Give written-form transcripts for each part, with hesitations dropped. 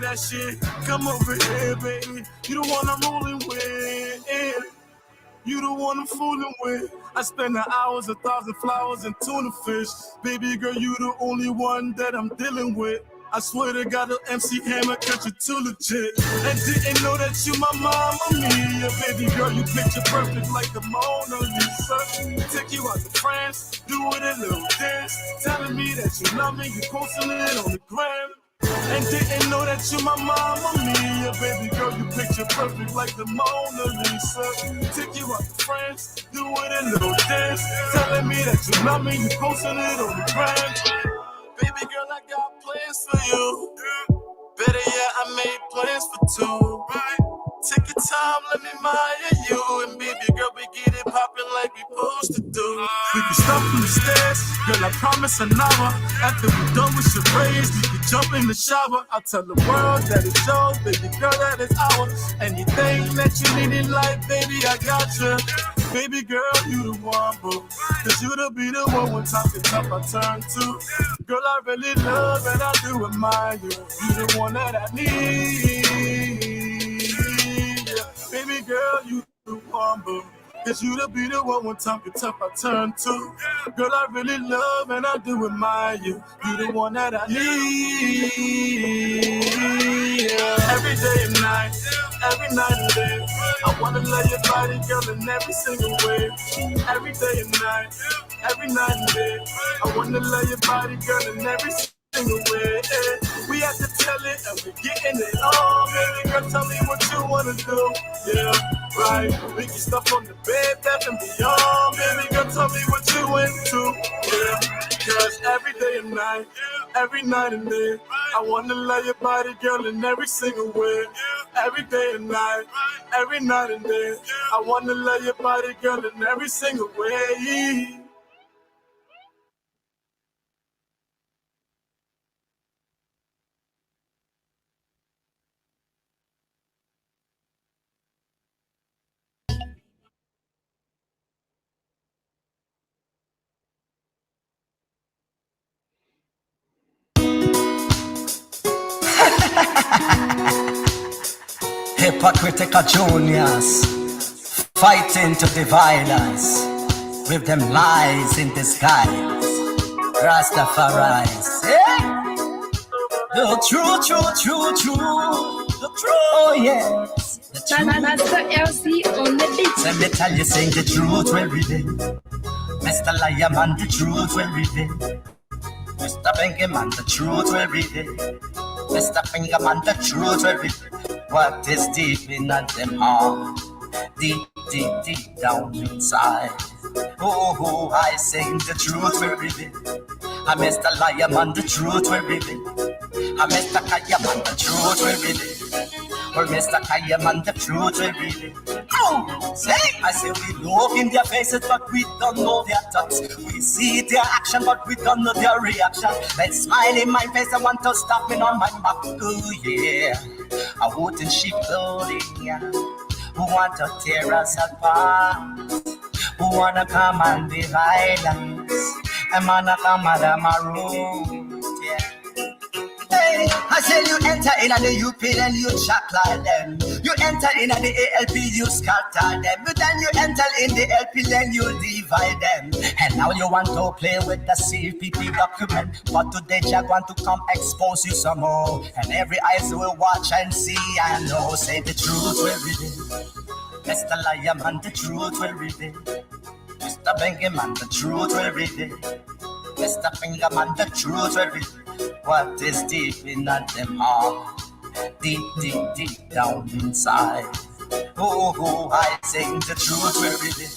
that shit. Come over here, baby. You the one I'm rolling with. You the one I'm fooling with. I spend the hours, 1,000 flowers, and tuna fish. Baby girl, you the only one that I'm dealing with. I swear to God, the MC Hammer cut you too legit. And didn't know that you my mama, me. Yeah, baby girl, you picture perfect like the Mona Lisa. Take you out to France, do it a little dance. Telling me that you love me, you posting it on the gram. And didn't know that you my mama, me. Yeah, baby girl, you picture perfect like the Mona Lisa. Take you out to France, do it a little dance. Telling me that you love me, you posting it on the gram. Baby girl, I got plans for you. Better yet, I made plans for two. Take your time, let me admire you. And baby girl, we get it poppin' like we supposed to do. We can stop from the stairs, girl, I promise an hour. After we done with charades, we can jump in the shower. I'll tell the world that it's yours, baby girl, that it's ours. Anything that you need in life, baby, I got you. Baby girl, you the one, boo. Cause you to be the one when talking tough I turn to. Girl, I really love and I do admire you. You the one that I need. Yeah. Baby girl, you the one, boo. Cause you to be the one when talking tough I turn to. Girl, I really love and I do admire you. You the one that I need. Yeah. Every day and night, every night and day. I wanna love your body, girl, in every single way. Every day and night, every night and day. I wanna love your body, girl, in every single way. We have to tell it and we're getting it on. Baby girl, tell me what you wanna do. Yeah, right. We can stuff on the bed, that and beyond. Baby girl, tell me what you into. Yeah, cause every day and night, every night and day, I wanna love your body, girl, in every single way. Every day and night, every night and day, I wanna love your body, girl, in every single way. Hypocritical juniors fighting to divide us with them lies in disguise. Rastafari's, yeah. The true. The true, oh yes. The truth. That's the LC on the beat. Let me tell you, sing the truth will reveal. Mr. Liar Man, the truth will reveal. Mr. Bingy Man, the truth will reveal. Mr. Finger Man, the truth will reveal. What is deep in them heart? Deep down inside. Oh, I sing the truth will reveal. I Mr. Liar Man, the truth will reveal. I Mr. Kaya Man, the truth will reveal. Or Mr. Kaya Man, the truth will reveal. Oh, say, I say we look in their faces, but we don't know their thoughts. We see their action, but we don't know their reaction. They smile in my face, I want to stop me on my back. Oh yeah, I wouldn't sheep clothing, yeah. Who want to tear us apart? Who wanna come and divide us? I wanna come out my room, yeah. Hey, I say you enter in the UP and you chat like them. You enter in the ALP, you scatter them. But then you enter in the LP, then you divide them. And now you want to play with the CPP document. But today Jack want to come expose you some more. And every eyes will watch and see and know. Say the truth will reveal. Mr. Liar Man, the truth will reveal. Mr. Bingy Man, the truth will reveal. Mr. Finger Man, the truth will reveal. What is deep in them heart? Deep down inside. Oh, I sing the truth will reveal.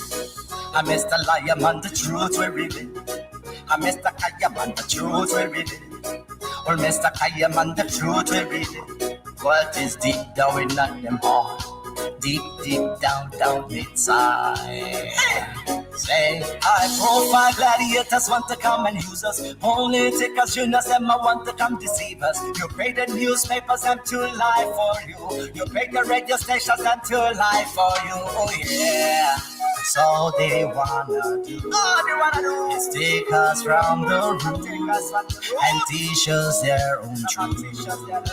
I Mr. Liar Man, the truth will reveal. I Mr. Kaya Man, the truth will reveal. Or Mr. Kaya Man, the truth will reveal. What is deep down in them heart? Deep down inside. Say, high profile gladiators want to come and use us. Political juniors, them want to come deceive us. You pay the newspapers, them to lie for you. You pay the radio stations, them to lie for you. Oh yeah. So all they wanna do is take us round the room and teach us their own truth. Yeah,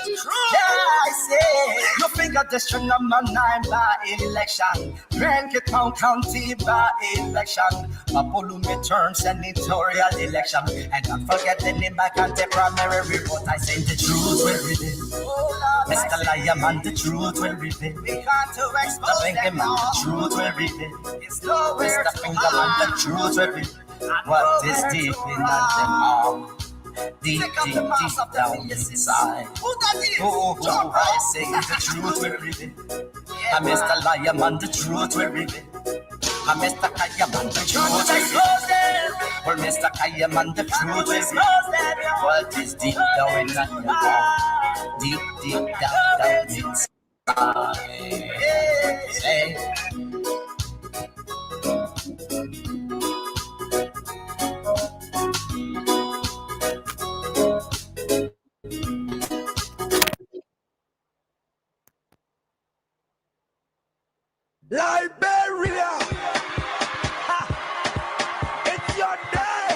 I say, you figure district number 9 by election, Rankin County by election, Mapulume turn senatorial election, and don't forget the name back and the primary report. I say the truth will reveal. Mr. Liam and the truth will reveal. Mr. Benjamin, the truth will reveal. Mr. Finger and the truth will reveal. What is deep in the mouth? Deep down inside. Oh, I say the truth will reveal. I'm Mr. Liam and the truth will reveal. I'm Mr. Kayam and the truth will reveal. Well, Mr. Kayam and the truth will reveal. What is deep down inside your heart? Deep down inside. Say. Liberia! It's your day!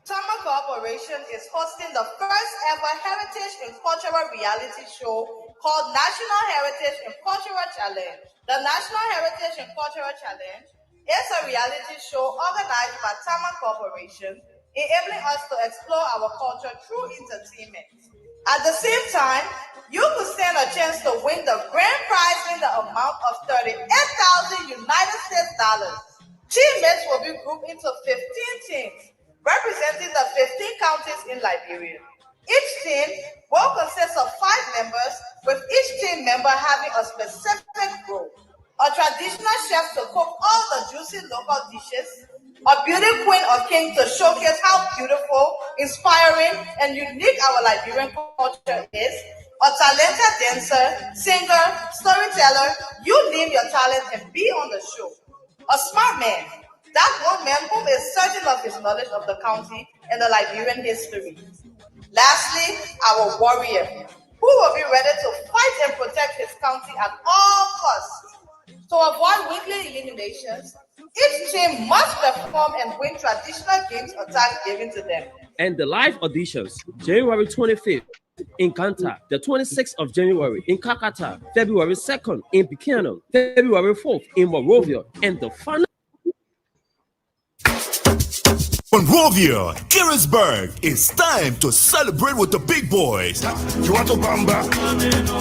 Tama Corporation is hosting the first ever heritage and cultural reality show called National Heritage and Cultural Challenge. The National Heritage and Cultural Challenge is a reality show organized by Tama Corporation, enabling us to explore our culture through entertainment. At the same time, you could stand a chance to win the grand prize in the amount of $38,000 United States dollars. Teammates will be grouped into 15 teams, representing the 15 counties in Liberia. Each team will consist of 5 members, with each team member having a specific role. A traditional chef to cook all the juicy local dishes, a beauty queen or king to showcase how beautiful, inspiring, and unique our Liberian culture is, a talented dancer, singer, storyteller, you name your talent and be on the show. A smart man, that one man who is certain of his knowledge of the county and the Liberian history. Lastly, our warrior, who will be ready to fight and protect his county at all costs. To avoid weekly eliminations, each team must perform and win traditional games or tasks given to them. And the live auditions, January 25th in Kanta, the 26th of January in Kakata, February 2nd in Buchanan, February 4th in Monrovia, and the final Monrovia, Harrisburg, it's time to celebrate with the big boys. You want to bamba?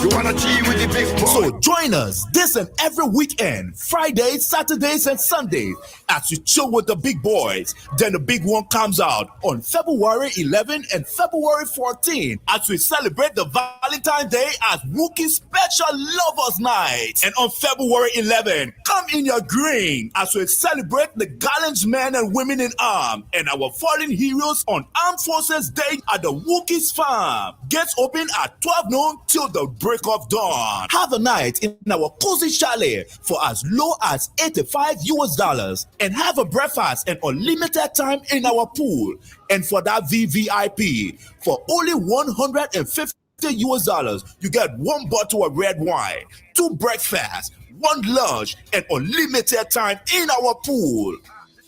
You want to G with the big boys? So join us this and every weekend, Fridays, Saturdays, and Sundays, as you chill with the big boys. Then the big one comes out on February 11 and February 14 as we celebrate the Valentine's Day as Wookie Special Lovers Night. And on February 11, come in your green as we celebrate the gallant men and women in arms and our fallen heroes on Armed Forces Day at the Wookiees Farm. Gates open at 12 noon till the break of dawn. Have a night in our cozy chalet for as low as $85 and have a breakfast and unlimited time in our pool. And for that VVIP, for only $150, you get 1 bottle of red wine, 2 breakfasts, 1 lunch, and unlimited time in our pool.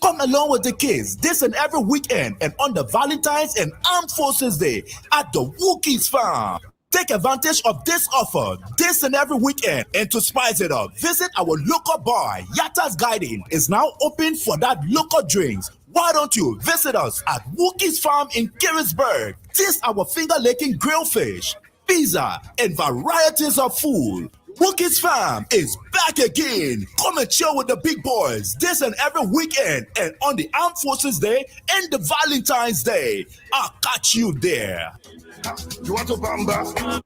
Come along with the kids this and every weekend and on the Valentine's and Armed Forces Day at the Wookiees Farm. Take advantage of this offer this and every weekend, and to spice it up, visit our local bar. Yatta's Guiding is now open for that local drinks. Why don't you visit us at Wookiees Farm in Harrisburg? Taste our finger-licking grilled fish, pizza, and varieties of food. Wookiees Farm is back again. Come and chill with the big boys this and every weekend and on the Armed Forces Day and the Valentine's Day. I'll catch you there. You want to bamba?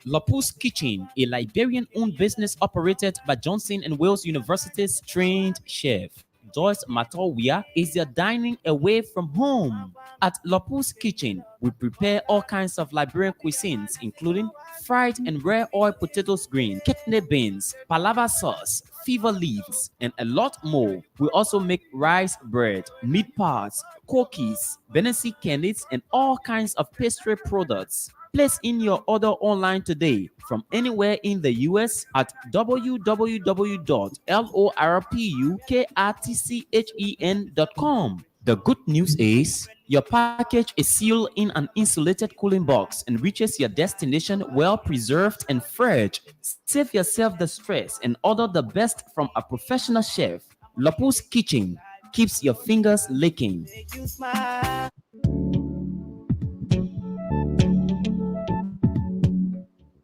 Lapus Kitchen, a Liberian-owned business operated by Johnson and Wales University's trained chef Joyce Matowia is your dining away from home. At Lapus Kitchen, we prepare all kinds of Liberian cuisines, including fried and rare oil potatoes green, kidney beans, palava sauce, fever leaves, and a lot more. We also make rice bread, meat pies, cookies, Benesi candies, and all kinds of pastry products. Place in your order online today from anywhere in the US at www.lorpuktchen.com. The good news is your package is sealed in an insulated cooling box and reaches your destination well preserved and fresh. Save yourself the stress and order the best from a professional chef. Lopu's Kitchen keeps your fingers licking.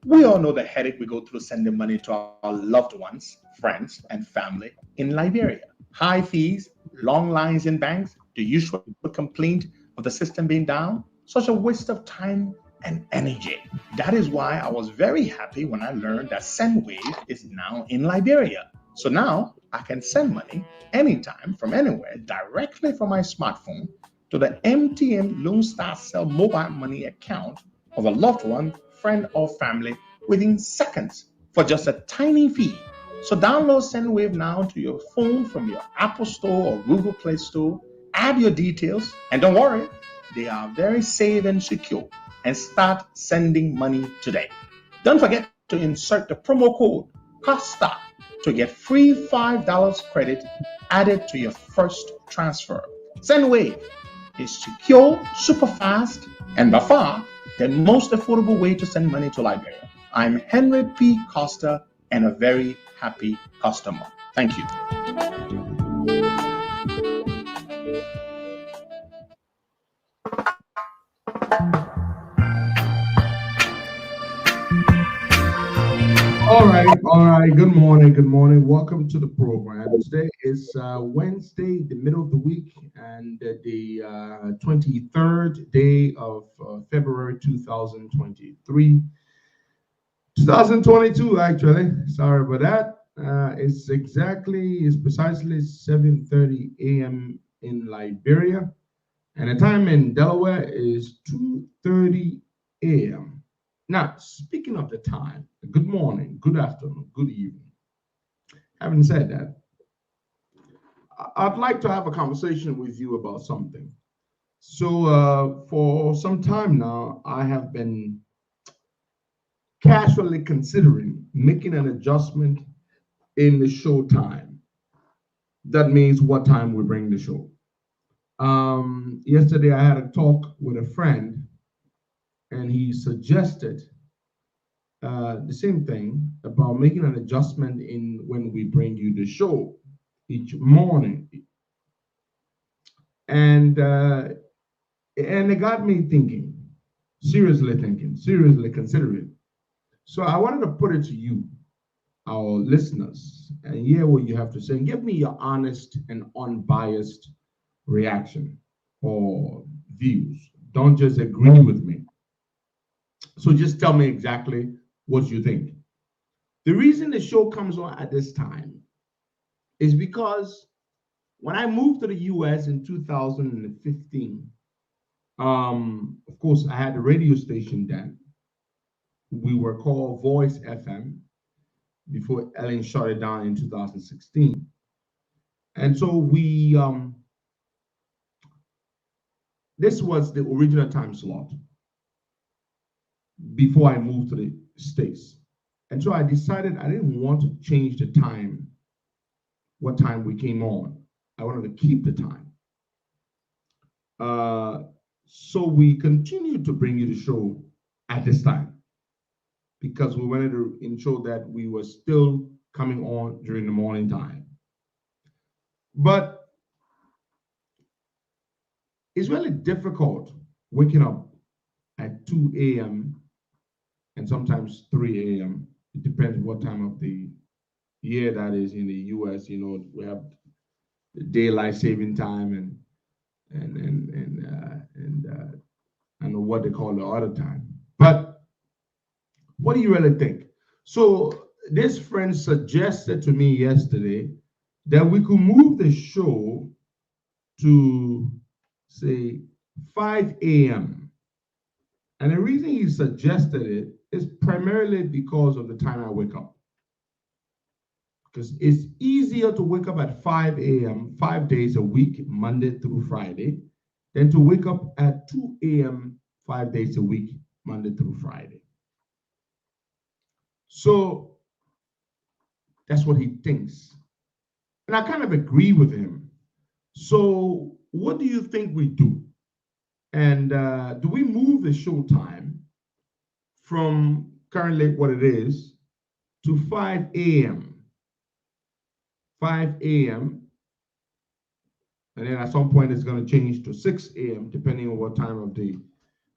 We all know the headache we go through sending money to our loved ones, friends, and family in Liberia. High fees, long lines in banks, the usual complaint of the system being down, such a waste of time and energy. That is why I was very happy when I learned that SendWave is now in Liberia. So now I can send money anytime from anywhere directly from my smartphone to the MTN Lone Star Cell mobile money account of a loved one, friend, or family within seconds for just a tiny fee. So download SendWave now to your phone from your Apple Store or Google Play Store. Add your details, and don't worry, they are very safe and secure. And start sending money today. Don't forget to insert the promo code COSTA to get free $5 credit added to your first transfer. SendWave is secure, super fast, and by far the most affordable way to send money to Liberia. I'm Henry P. Costa and a very happy customer. Thank you. All right. Good morning. Welcome to the program. Today is Wednesday, the middle of the week, and the 23rd day of February 2023. 2022, actually. Sorry about that. It's precisely 7:30 a.m. in Liberia, and the time in Delaware is 2:30 a.m. Now, speaking of the time, good morning, good afternoon, good evening. Having said that, I'd like to have a conversation with you about something. So, for some time now, I have been casually considering making an adjustment in the show time. That means what time we bring the show. Yesterday, I had a talk with a friend, and he suggested the same thing about making an adjustment in when we bring you the show each morning, and it got me thinking, seriously considering. So I wanted to put it to you, our listeners, and hear what you have to say, and give me your honest and unbiased reaction or views. Don't just agree with me. So just tell me exactly what you think. The reason the show comes on at this time is because when I moved to the US in 2015, of course, I had a radio station then. We were called Voice FM before Ellen shut it down in 2016. And so this was the original time slot before I moved to the States. And so I decided I didn't want to change the time, what time we came on. I wanted to keep the time. So we continued to bring you the show at this time because we wanted to ensure that we were still coming on during the morning time. But it's really difficult waking up at 2 a.m. and sometimes 3 a.m. It depends what time of the year that is in the U.S. You know, we have the daylight saving time and I don't know what they call the other time. But what do you really think? So this friend suggested to me yesterday that we could move the show to, say, 5 a.m. And the reason he suggested it is primarily because of the time I wake up. Because it's easier to wake up at 5 a.m. 5 days a week, Monday through Friday, than to wake up at 2 a.m. 5 days a week, Monday through Friday. So that's what he thinks. And I kind of agree with him. So what do you think we do? And do we move the show time from currently what it is to 5 a.m.? 5 a.m. And then at some point it's going to change to 6 a.m. depending on what time of day.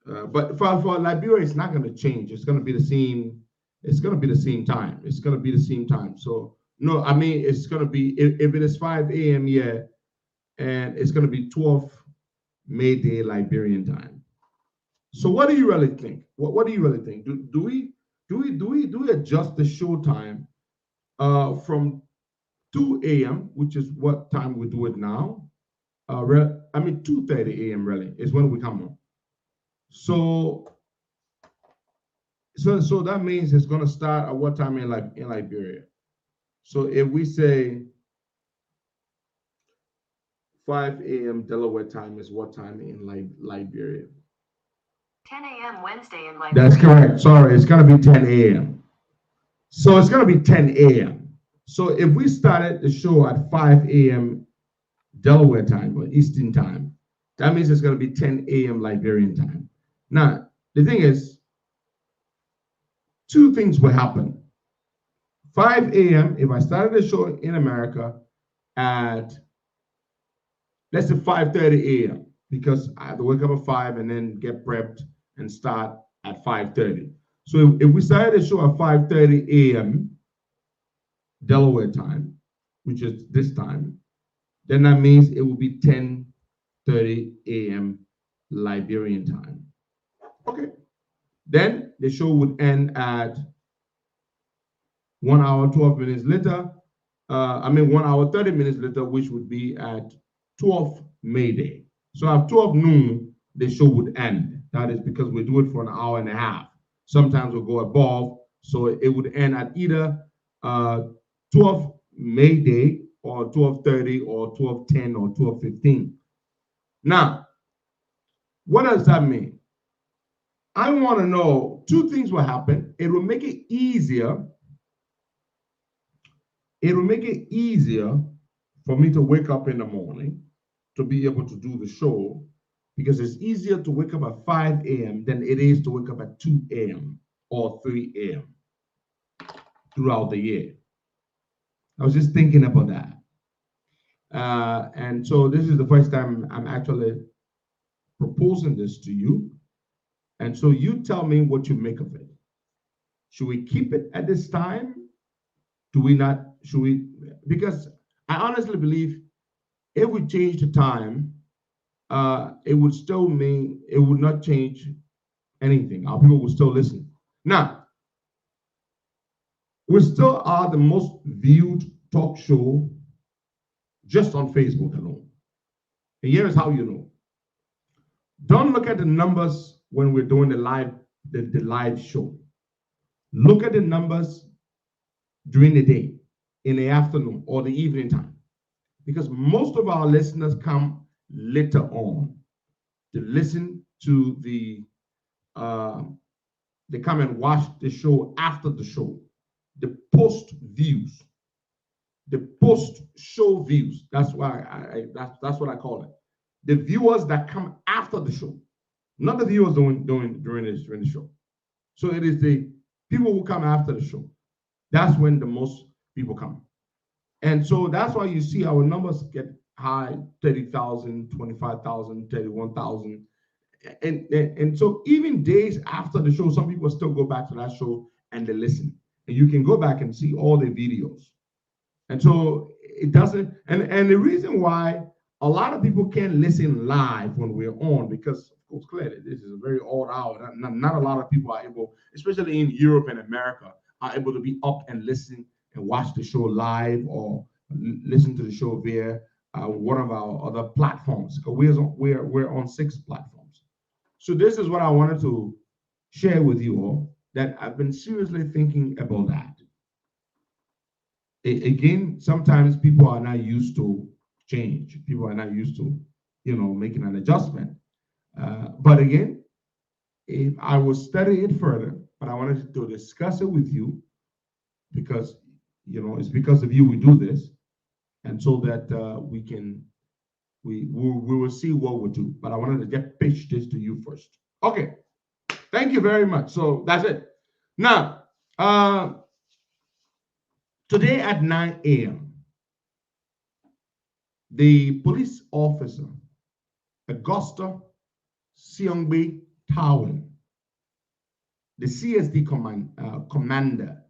But for Liberia, it's not going to change. It's going to be the same. It's going to be the same time. It's going to be the same time. So no, I mean it's going to be if it is 5 a.m. yeah, and it's going to be 12 May Day Liberian time. So what do you really think? What do you really think? Do we adjust the show time from 2 a.m., which is what time we do it now? I mean 2:30 a.m. really is when we come on. So that means it's going to start at what time in Liberia? So if we say 5 a.m. Delaware time is what time in Liberia? 10 a.m. Wednesday in Liberia. That's correct. Sorry, it's going to be 10 a.m. So it's going to be 10 a.m. So if we started the show at 5 a.m. Delaware time or Eastern time, that means it's going to be 10 a.m. Liberian time. Now, the thing is, two things will happen. 5 a.m., if I started the show in America at, let's say 5:30 a.m., because I have to wake up at 5 and then get prepped and start at 5:30. So if we started the show at 5:30 a.m. Delaware time, which is this time, then that means it will be 10:30 a.m. Liberian time. Okay. Then the show would end at 1 hour, 12 minutes later. 1 hour, 30 minutes later, which would be at 12 May Day. So at 12 noon, the show would end. That is because we do it for an hour and a half. Sometimes we'll go above. So it would end at either 12 May Day or 12:30 or 12:10 or 12:15. Now, what does that mean? I want to know two things will happen. It will make it easier. It will make it easier for me to wake up in the morning to be able to do the show, because it's easier to wake up at 5 a.m. than it is to wake up at 2 a.m. or 3 a.m. throughout the year. I was just thinking about that. And so this is the first time I'm actually proposing this to you. And so you tell me what you make of it. Should we keep it at this time? Do we not? Should we? Because I honestly believe if we change the time, it would still mean it would not change anything. Our people will still listen. Now, we still are the most viewed talk show just on Facebook alone. And here is how you know. Don't look at the numbers when we're doing the live show. Look at the numbers during the day, in the afternoon or the evening time, because most of our listeners come later on to listen to they come and watch the show after the show, the post views, the post show views. That's why that's what I call it. The viewers that come after the show, not the viewers during the show. So it is the people who come after the show. That's when the most people come. And so that's why you see our numbers get high, 30,000, 25,000, 31,000. And so even days after the show, some people still go back to that show and they listen. And you can go back and see all the videos. And so it doesn't, and the reason why a lot of people can't listen live when we're on, because of course, clearly, this is a very odd hour. Not a lot of people are able, especially in Europe and America, are able to be up and listen and watch the show live or listen to the show via one of our other platforms. We're on 6 platforms. So this is what I wanted to share with you all, that I've been seriously thinking about that. Again, sometimes people are not used to change. People are not used to, making an adjustment. But again, if I will study it further, but I wanted to discuss it with you because, it's because of you we do this, and so that we will see what we'll do. But I wanted to just pitch this to you first. Okay, thank you very much. So that's it. Now, today at 9 a.m., the police officer, Augusta Siongbe Tawin, the CSD commander.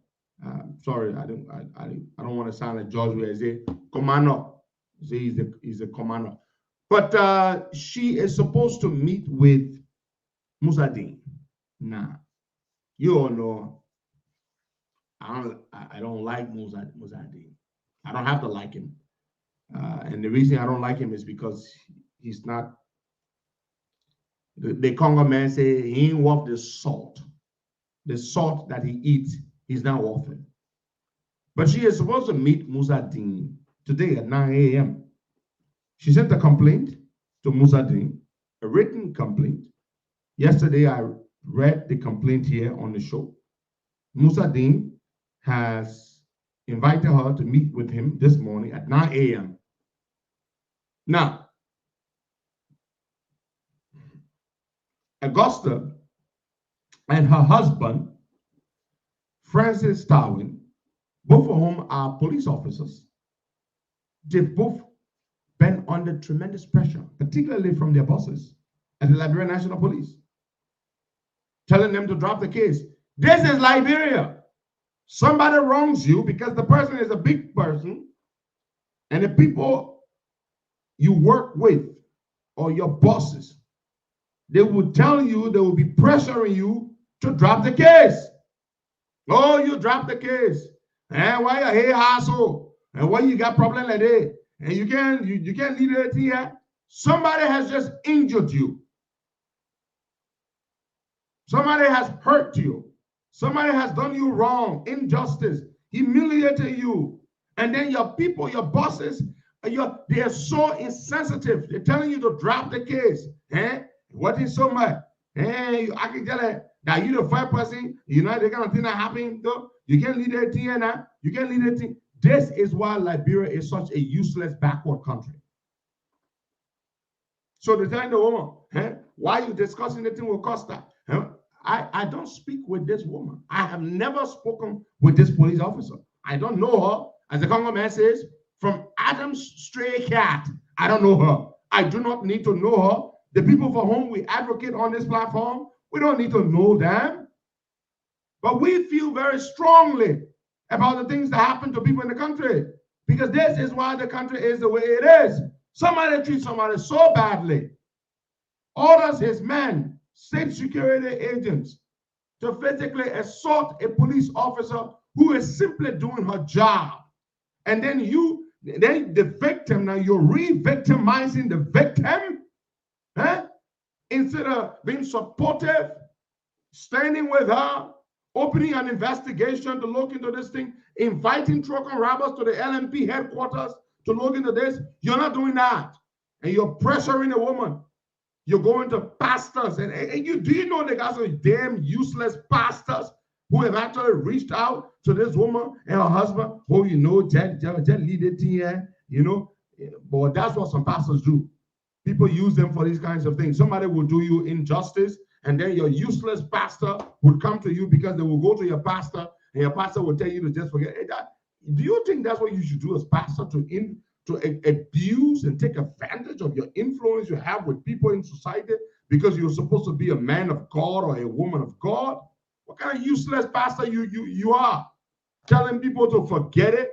Sorry, I don't want to sound like George where I say commander. Say he's a commander, but she is supposed to meet with Musadin. Now, you all know I don't like Musadin. I don't have to like him, and the reason I don't like him is because he's not. The Congo man say he ain't worth the salt. The salt that he eats, he's not worth it. But she is supposed to meet Musadin today at 9 a.m. She sent a complaint to Musadin, a written complaint. Yesterday, I read the complaint here on the show. Musadin has invited her to meet with him this morning at 9 a.m. Now, Augusta and her husband, Francis Tawin, both of whom are police officers, they've both been under tremendous pressure, particularly from their bosses at the Liberian National Police, telling them to drop the case. This is Liberia. Somebody wrongs you because the person is a big person, and the people you work with or your bosses, they will tell you, they will be pressuring you to drop the case. Oh, you drop the case. And why you hey hassle? And why you got problem like that? And you can't leave it here. Somebody has just injured you. Somebody has hurt you. Somebody has done you wrong, injustice, humiliated you. And then your people, your bosses, they are so insensitive. They're telling you to drop the case. What is so much? I can tell you that you're the first person, the kind of thing that happened, though. You can't lead that thing now. You can't lead that thing. This is why Liberia is such a useless, backward country. So they're telling the woman, why are you discussing the thing with Costa? I don't speak with this woman. I have never spoken with this police officer. I don't know her. As the Congo man says, from Adam's stray cat, I don't know her. I do not need to know her. The people for whom we advocate on this platform, we don't need to know them. But we feel very strongly about the things that happen to people in the country, because this is why the country is the way it is. Somebody treats somebody so badly, orders his men, state security agents, to physically assault a police officer who is simply doing her job. And then the victim, now you're re-victimizing the victim, instead of being supportive, standing with her, opening an investigation to look into this thing, inviting truck and robbers to the LMP headquarters to look into this. You're not doing that. And you're pressuring a woman. You're going to pastors. And do you know the guys are damn useless pastors who have actually reached out to this woman and her husband? Oh, just lead it here, But that's what some pastors do. People use them for these kinds of things. Somebody will do you injustice, and then your useless pastor would come to you because they will go to your pastor, and your pastor will tell you to just forget. Do you think that's what you should do as pastor, to abuse and take advantage of your influence you have with people in society because you're supposed to be a man of God or a woman of God? What kind of useless pastor you are? Telling people to forget it?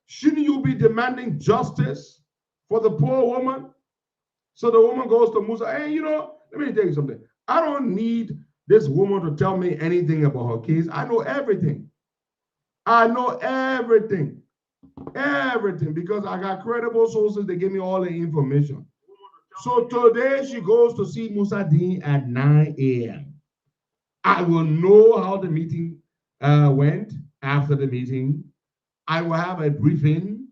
Shouldn't you be demanding justice for the poor woman? So the woman goes to Musa, let me tell you something. I don't need this woman to tell me anything about her case. I know everything. I know everything. Everything, because I got credible sources. They give me all the information. So today she goes to see Musadin at 9 a.m. I will know how the meeting went after the meeting. I will have a briefing,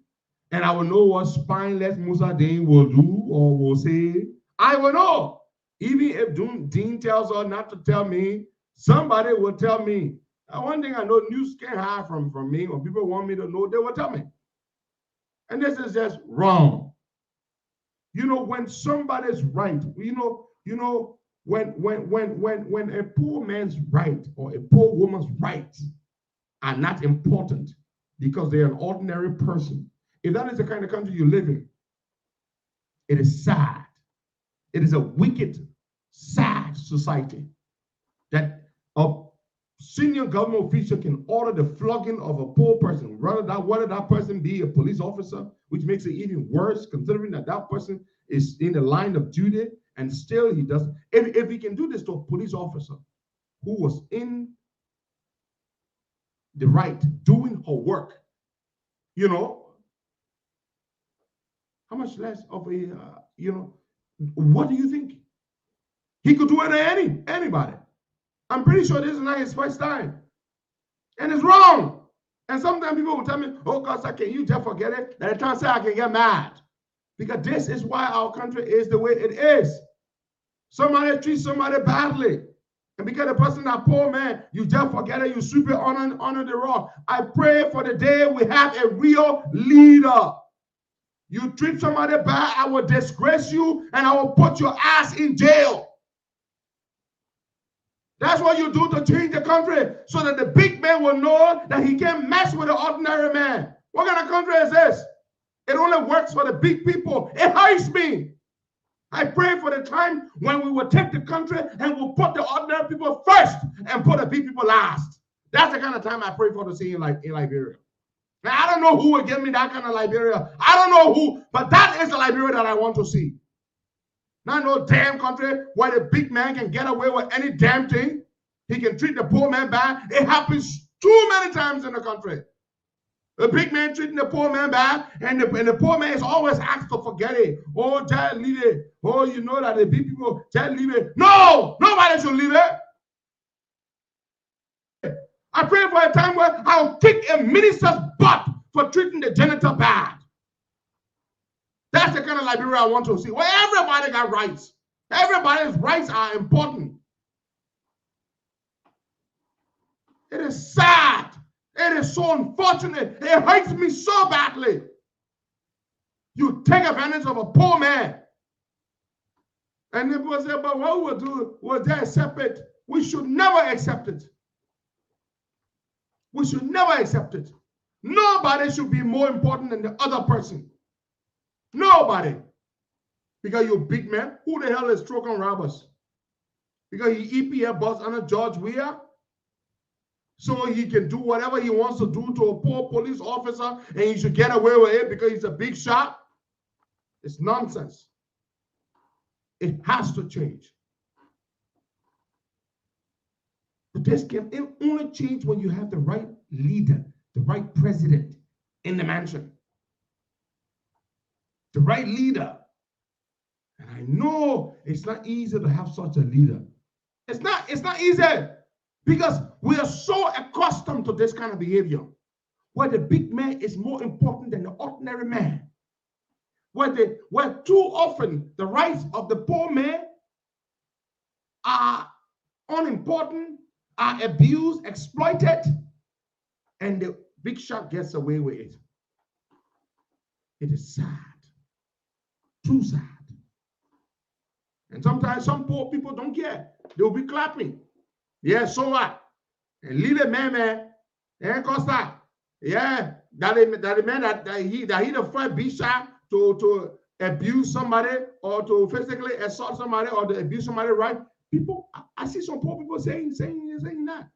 and I will know what spineless Musadin will do or will say. I will know Even if Dean tells her not to tell me, somebody will tell me. One thing I know, news can't hide from me. When people want me to know, they will tell me. And this is just wrong. You know, when somebody's right, when a poor man's right or a poor woman's rights are not important because they're an ordinary person, if that is the kind of country you live in, it is sad. It is a wicked, sad society that a senior government official can order the flogging of a poor person, whether that person be a police officer, which makes it even worse, considering that person is in the line of duty, and still he does. If he can do this to a police officer who was in the right, doing her work, how much less of a, what do you think? He could do it to anybody. I'm pretty sure this is not his first time. And it's wrong. And sometimes people will tell me, oh, Costa, can you just forget it? That the time say I can get mad. Because this is why our country is the way it is. Somebody treats somebody badly. And because the person is a poor man, you just forget it, you sweep it under the rug. I pray for the day we have a real leader. You treat somebody bad, I will disgrace you and I will put your ass in jail. That's what you do to change the country, so that the big man will know that he can't mess with the ordinary man. What kind of country is this? It only works for the big people. It hurts me. I pray for the time when we will take the country and we'll put the ordinary people first and put the big people last. That's the kind of time I pray for to see in Liberia. Now, I don't know who will give me that kind of Liberia. I don't know who, but that is the Liberia that I want to see. Not no damn country where the big man can get away with any damn thing. He can treat the poor man bad. It happens too many times in the country. The big man treating the poor man bad, and the poor man is always asked to forget it. Oh, just leave it. Oh, you know that the big people, just leave it. No, nobody should leave it. I pray for a time where I'll kick a minister's butt for treating the janitor bad. That's the kind of Liberia I want to see, where everybody got rights. Everybody's rights are important. It is sad. It is so unfortunate. It hurts me so badly. You take advantage of a poor man. And people say, but what we'll do, will they accept it? We should never accept it. We should never accept it. Nobody should be more important than the other person. Nobody. Because you're a big man. Who the hell is stroking robbers? Because you EPF boss under George Weah. So he can do whatever he wants to do to a poor police officer and he should get away with it because he's a big shot. It's nonsense. It has to change. But this can only change when you have the right leader, the right president in the mansion. The right leader. And I know it's not easy to have such a leader. It's not easy because we are so accustomed to this kind of behavior where the big man is more important than the ordinary man. Where too often the rights of the poor man are unimportant, are abused, exploited, and the big shot gets away with it. It is sad. Too sad. And sometimes some poor people don't care. They'll be clapping. Yeah, so what? And leave the man, and Costa. Yeah, that the man that he the first big shot to abuse somebody or to physically assault somebody or to abuse somebody, right? People, I see some poor people saying that.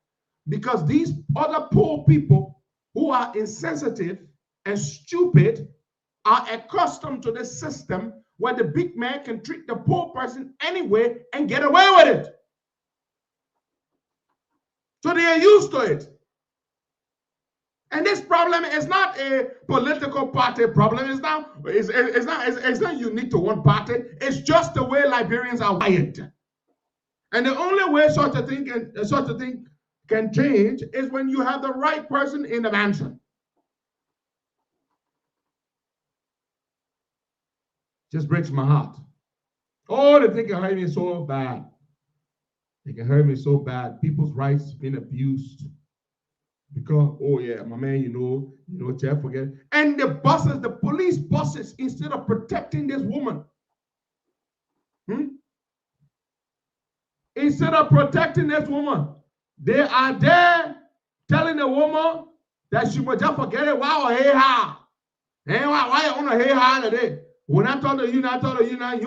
Because these other poor people who are insensitive and stupid are accustomed to this system where the big man can treat the poor person anyway and get away with it. So they are used to it. And this problem is not a political party problem. It's not unique to one party. It's just the way Liberians are wired. And the only way such a thing can change is when you have the right person in the mansion. Just breaks my heart Oh, they think it hurt me so bad. They can hurt me so bad. People's rights being abused. Because, oh yeah, my man, Jeff forget. And the bosses, the police bosses, instead of protecting this woman, instead of protecting this woman, they are there telling the woman that she must just forget it. Wow, hey ha. Hey, why you on a hey ha today? When I told you, you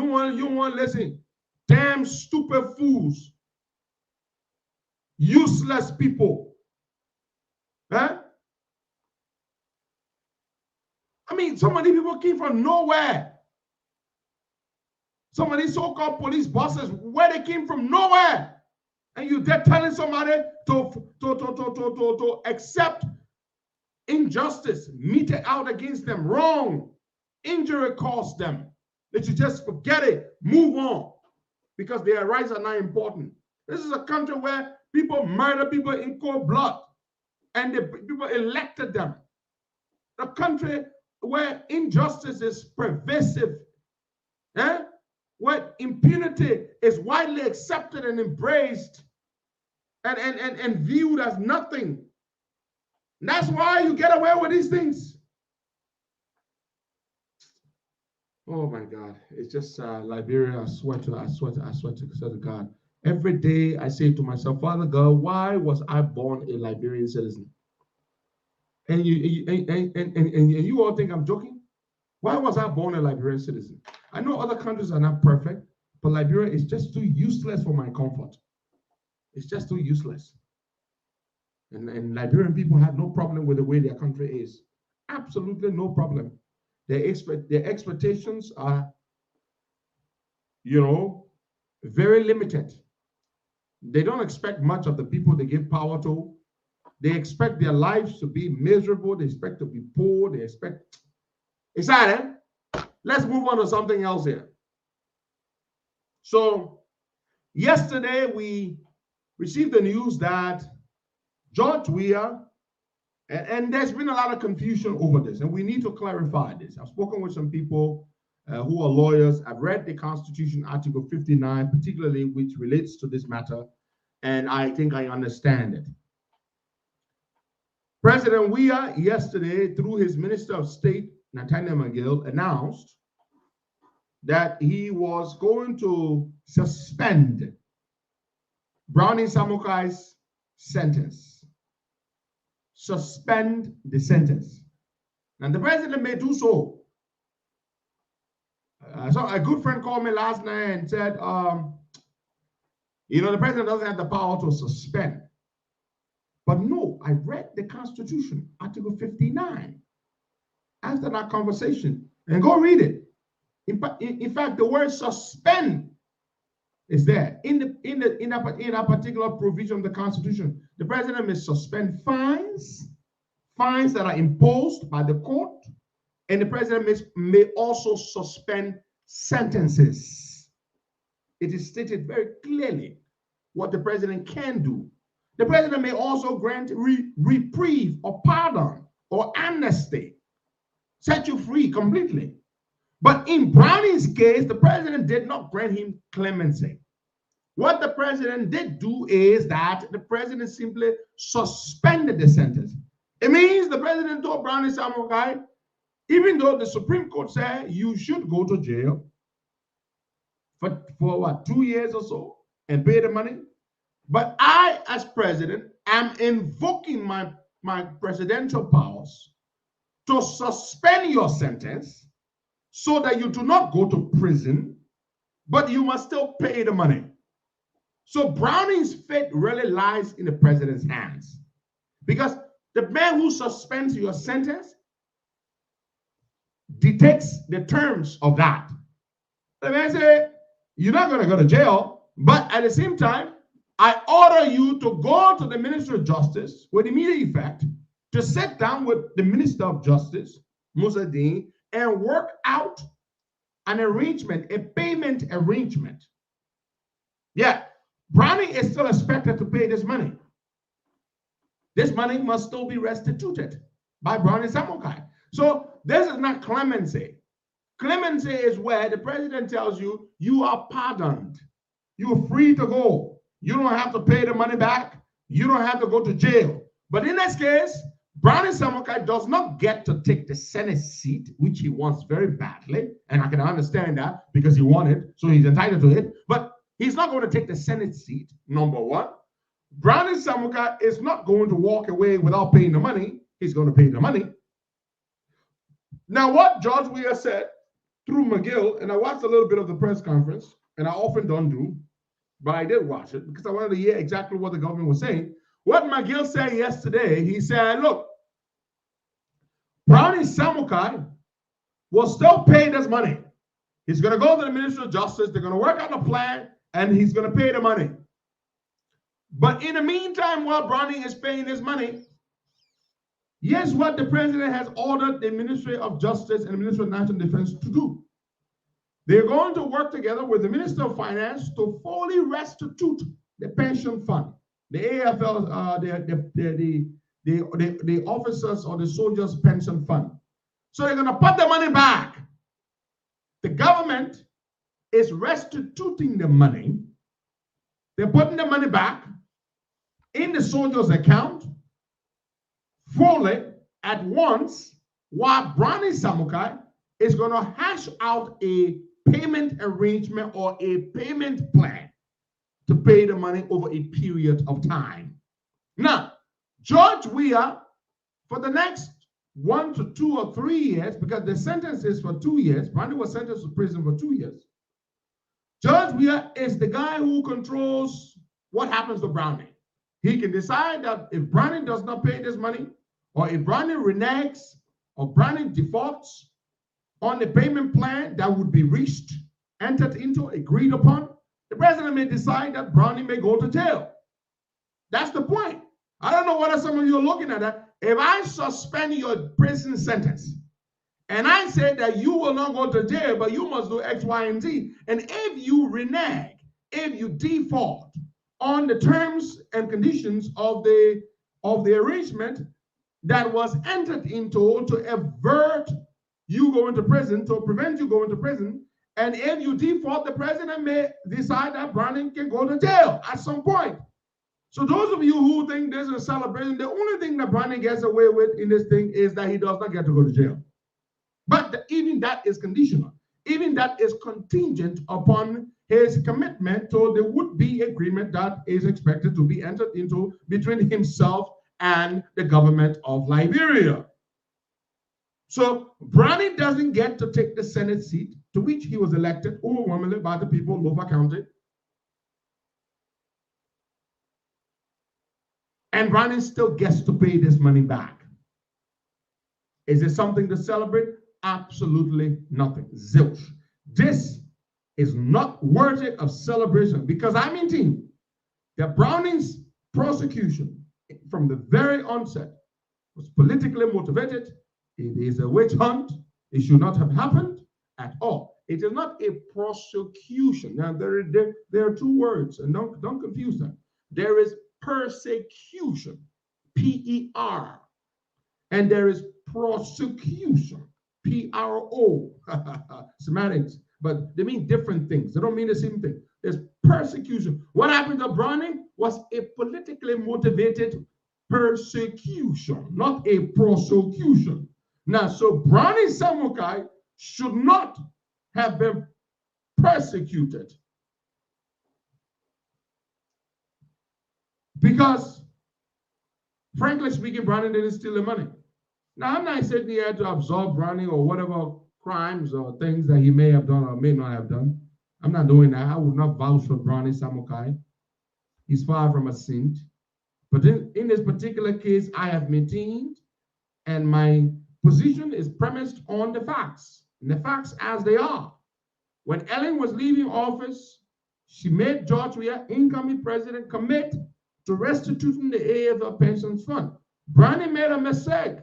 want listen. Damn stupid fools. Useless people. Huh? I mean, some of these people came from nowhere. Some of these so-called police bosses, where they came from nowhere. And you're telling somebody to accept injustice, mete it out against them. Wrong. Injury caused them. They should just forget it, move on, because their rights are not important. This is a country where people murder people in cold blood, and the people elected them. A country where injustice is pervasive, where impunity is widely accepted and embraced and viewed as nothing. And that's why you get away with these things. Oh my God, it's just Liberia. I swear to God. Every day I say to myself, Father God, why was I born a Liberian citizen? And you all think I'm joking? Why was I born a Liberian citizen? I know other countries are not perfect, but Liberia is just too useless for my comfort. It's just too useless. And Liberian people have no problem with the way their country is. Absolutely no problem. Their expectations are, very limited. They don't expect much of the people they give power to. They expect their lives to be miserable. They expect to be poor. They expect... Excited? Let's move on to something else here. So, yesterday we received the news that George Weah, and there's been a lot of confusion over this, and we need to clarify this. I've spoken with some people who are lawyers. I've read the Constitution, Article 59, particularly which relates to this matter, and I think I understand it. President Weah yesterday, through his Minister of State, Nathaniel McGill, announced that he was going to suspend Brownie Samokai's sentence. Suspend the sentence. And the president may do so. So a good friend called me last night and said, the president doesn't have the power to suspend. But no, I read the Constitution, Article 59, after that conversation. And go read it. In fact, the word suspend is there. In that particular provision of the Constitution, the president may suspend fines that are imposed by the court, and the president may also suspend sentences. It is stated very clearly what the president can do. The president may also grant reprieve or pardon or amnesty, set you free completely. But in Brownie's case, the president did not grant him clemency. What the president did do is that the president simply suspended the sentence. It means the president told Brownie Samokai, even though the Supreme Court said you should go to jail for what, 2 years or so and pay the money, but I, as president, am invoking my presidential powers to suspend your sentence so that you do not go to prison, but you must still pay the money. So Browning's fate really lies in the president's hands, because the man who suspends your sentence dictates the terms of that. The man said, you're not going to go to jail, but at the same time, I order you to go to the Minister of Justice with immediate effect to sit down with the Minister of Justice, Musa Dean, and work out an arrangement, a payment arrangement. Yeah, Browning is still expected to pay this money. This money must still be restituted by Brownie Samokai. So this is not clemency. Clemency is where the president tells you you are pardoned. You're free to go. You don't have to pay the money back. You don't have to go to jail. But in this case, Brownie Samukai does not get to take the Senate seat, which he wants very badly. And I can understand that because he wanted, so he's entitled to it. But he's not going to take the Senate seat, number one. Brownie Samukai is not going to walk away without paying the money. He's going to pay the money. Now, what George Weah said through McGill, and I watched a little bit of the press conference, and I often don't do, but I did watch it because I wanted to hear exactly what the government was saying. What McGill said yesterday, he said, look, Brownie Samukai will still pay this money. He's going to go to the Ministry of Justice. They're going to work out a plan, and he's going to pay the money. But in the meantime, while Brownie is paying his money, here's what the president has ordered the Ministry of Justice and the Ministry of National Defense to do. They're going to work together with the Minister of Finance to fully restitute the pension fund, the AFL, the officers or the soldiers' pension fund. So they're going to put the money back. The government is restituting the money. They're putting the money back in the soldiers' account fully at once, while Brownie Samukai is going to hash out a payment arrangement or a payment plan to pay the money over a period of time. Now, George Weah, for the next 1 to 2 or 3 years, because the sentence is for 2 years, Brownie was sentenced to prison for 2 years. George Weah is the guy who controls what happens to Brownie. He can decide that if Brownie does not pay this money, or if Brownie reneges, or Brownie defaults on the payment plan that would be reached, entered into, agreed upon, the president may decide that Brownie may go to jail. That's the point. I don't know whether some of you are looking at that. If I suspend your prison sentence, and I say that you will not go to jail, but you must do X, Y, and Z, and if you renege, if you default on the terms and conditions of the arrangement that was entered into to avert you going to prison, to prevent you going to prison, and if you default, the president may decide that Brownie can go to jail at some point. So those of you who think this is a celebration, the only thing that Brownie gets away with in this thing is that he does not get to go to jail. But even that is conditional. Even that is contingent upon his commitment to the would-be agreement that is expected to be entered into between himself and the government of Liberia. So Brownie doesn't get to take the Senate seat to which he was elected overwhelmingly by the people of Louva County. And Brownie still gets to pay this money back. Is it something to celebrate? Absolutely nothing. Zilch. This is not worthy of celebration because I maintain that Browning's prosecution from the very onset was politically motivated. It is a witch hunt. It should not have happened at all. It is not a prosecution. Now, there are two words, and don't confuse them. There is persecution, P-E-R, and there is prosecution, P-R-O, semantics, but they mean different things. They don't mean the same thing. There's persecution. What happened to Browning was a politically motivated persecution, not a prosecution. Now, so Brownie Samukai should not have been persecuted because, frankly speaking, Brownie didn't steal the money. Now, I'm not sitting here to absolve Brownie or whatever crimes or things that he may have done or may not have done. I'm not doing that. I would not vouch for Brownie Samukai. He's far from a saint. But in this particular case, I have maintained, and my position is premised on the facts, and the facts as they are. When Ellen was leaving office, she made George Weah, incoming president, commit to restituting the AFL pensions fund. Brownie made a mistake.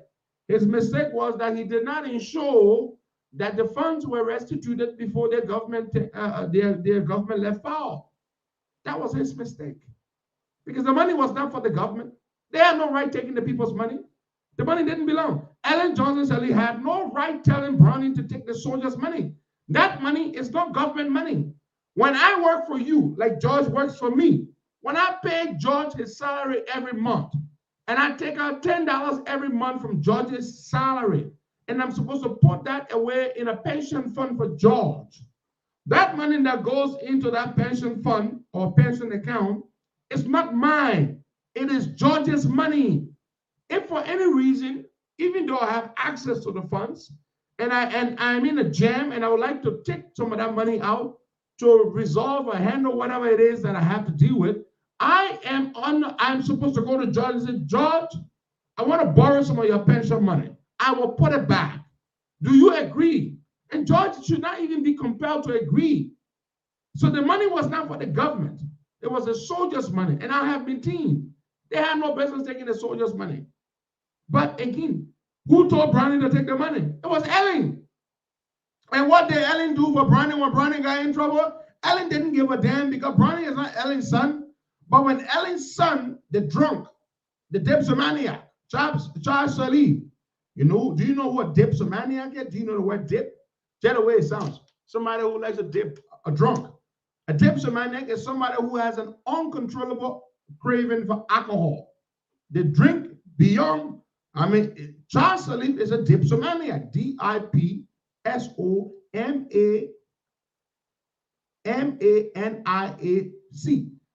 His mistake was that he did not ensure that the funds were restituted before their government left power. That was his mistake. Because the money was not for the government. They had no right taking the people's money. The money didn't belong. Ellen Johnson Sirleaf had no right telling Browning to take the soldiers' money. That money is not government money. When I work for you, like George works for me, when I pay George his salary every month, and I take out $10 every month from George's salary, and I'm supposed to put that away in a pension fund for George, that money that goes into that pension fund or pension account is not mine. It is George's money. If for any reason, even though I have access to the funds, and I'm in a jam and I would like to take some of that money out to resolve or handle whatever it is that I have to deal with, I'm supposed to go to George and say, George, I want to borrow some of your pension money. I will put it back. Do you agree? And George should not even be compelled to agree. So the money was not for the government. It was the soldiers' money. And I have been team. They had no business taking the soldiers' money. But again, who told Browning to take the money? It was Ellen. And what did Ellen do for Browning when Browning got in trouble? Ellen didn't give a damn because Browning is not Ellen's son. But when Ellen's son, the drunk, the dipsomaniac, Charles Sirleaf, do you know what dipsomaniac is? Do you know the word dip? Just the way it sounds. Somebody who likes to dip, a drunk. A dipsomaniac is somebody who has an uncontrollable craving for alcohol. They drink beyond. Charles Sirleaf is a dipsomaniac. Dipsomaniac.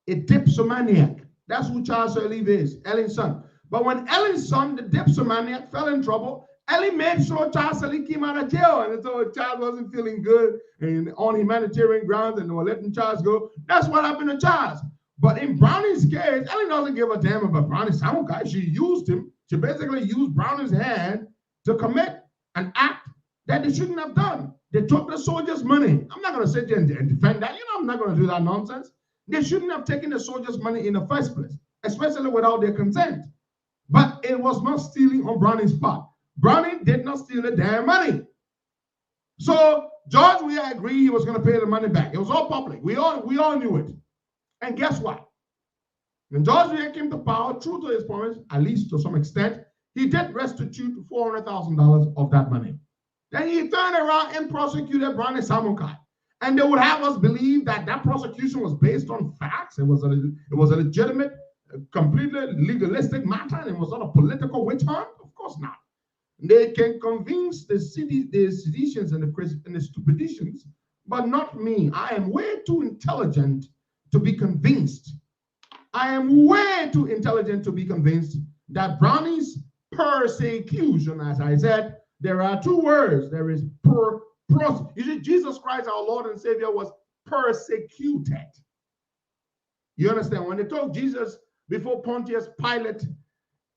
A dipsomaniac. That's who Charles Sirleaf is, Ellen's son. But when Ellen's son, the dipsomaniac, fell in trouble, Ellen made sure Charles Sirleaf came out of jail. And so Charles wasn't feeling good and on humanitarian grounds and they were letting Charles go. That's what happened to Charles. But in Browning's case, Ellen doesn't give a damn about Browning Samukai. She used him. She basically used Browning's hand to commit an act that they shouldn't have done. They took the soldiers' money. I'm not going to sit there and defend that. I'm not going to do that nonsense. They shouldn't have taken the soldiers' money in the first place, especially without their consent. But it was not stealing on Browning's part. Browning did not steal the damn money. So George Weah agreed he was going to pay the money back. It was all public. We all knew it. And guess what? When George Weah came to power, true to his promise, at least to some extent, he did restitute $400,000 of that money. Then he turned around and prosecuted Browning Samukai. And they would have us believe that that prosecution was based on facts. It was a legitimate, completely legalistic matter, and it was not a political witch hunt. Of course not. They can convince the seditions and the stupidicians, but not me. I am way too intelligent to be convinced. I am way too intelligent to be convinced that Browning's persecution, as I said, there are two words. There is Jesus Christ, our Lord and Savior, was persecuted. You understand? When they told Jesus before Pontius Pilate,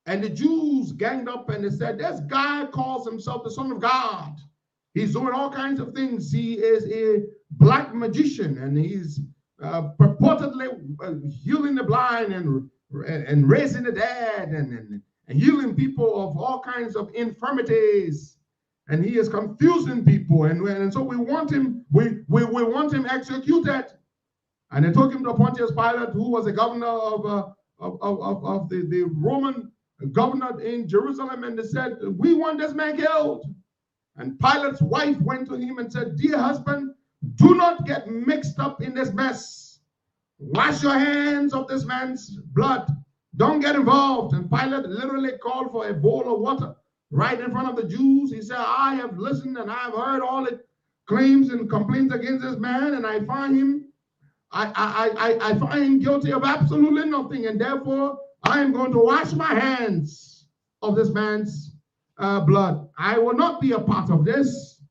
and the Jews ganged up and they said, this guy calls himself the Son of God. He's doing all kinds of things. He is a black magician, and he's purportedly healing the blind and raising the dead and healing people of all kinds of infirmities. And he is confusing people, and so we want him. We want him executed. And they took him to Pontius Pilate, who was the governor of the Roman governor in Jerusalem, and they said, we want this man killed. And Pilate's wife went to him and said, dear husband, do not get mixed up in this mess. Wash your hands of this man's blood. Don't get involved. And Pilate literally called for a bowl of water right in front of the Jews. He said, I have listened and I have heard all the claims and complaints against this man, and I find him I find him guilty of absolutely nothing, and therefore I am going to wash my hands of this man's blood. I will not be a part of this.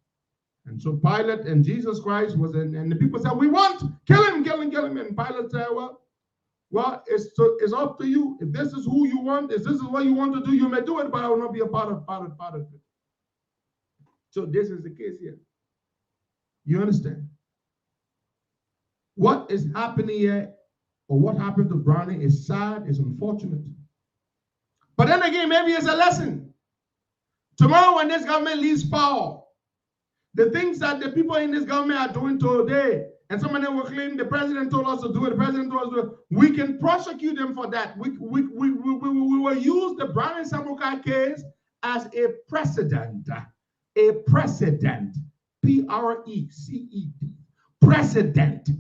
And so Pilate and Jesus Christ was in, and the people said, we want, kill him. And Pilate said, well, it's up to you. If this is who you want, if this is what you want to do, you may do it, but I will not be a part of it. So this is the case here. You understand? What is happening here, or what happened to Browning, is sad, is unfortunate. But then again, maybe it's a lesson. Tomorrow when this government leaves power, the things that the people in this government are doing today, and some of them will claim the president told us to do it, the president told us to do it, we can prosecute them for that. We will use the Browning Samukai case as a precedent, P-R-E-C-E-D, precedent,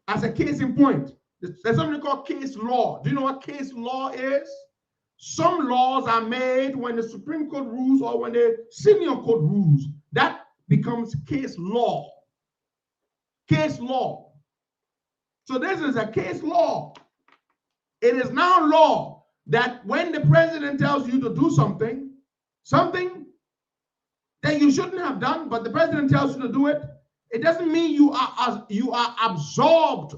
as a case in point. There's something called case law. Do you know what case law is? Some laws are made when the Supreme Court rules or when the senior court rules. That becomes case law. Case law. So this is a case law. It is now law that when the president tells you to do something that you shouldn't have done, but the president tells you to do it, it doesn't mean you are absorbed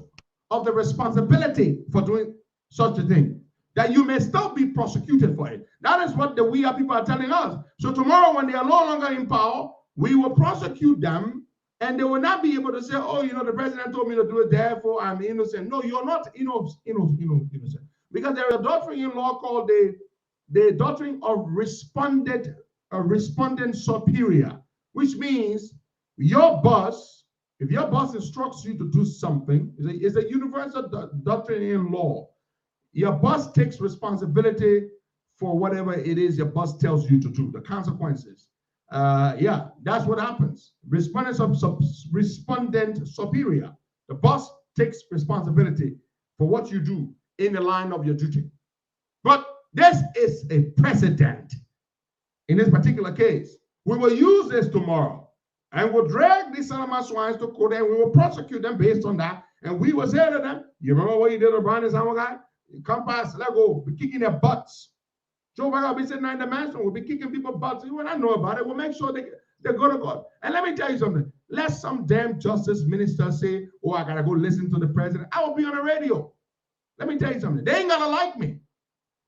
of the responsibility for doing such a thing, that you may still be prosecuted for it. That is what the We Are people are telling us. So tomorrow, when they are no longer in power, we will prosecute them, and they will not be able to say, oh, the president told me to do it, therefore I'm innocent. No, you're not innocent. Because there is a doctrine in law called the doctrine of respondent superior, which means your boss, if your boss instructs you to do something, it's a universal doctrine in law. Your boss takes responsibility for whatever it is your boss tells you to do, the consequences. Yeah, that's what happens. Respondent superior. The boss takes responsibility for what you do in the line of your duty. But this is a precedent. In this particular case, we will use this tomorrow and we'll drag these Solomon swines to court and we will prosecute them based on that. And we will say to them, you remember what you did to Brian and Samuel guy? Come past, let go, be kicking their butts. Joe Biden will be sitting in the mansion, we'll be kicking people's butts. When I know about it, we'll make sure they go to God. And let me tell you something. Let some damn justice minister say, oh, I gotta go listen to the president. I will be on the radio. Let me tell you something. They ain't gonna like me.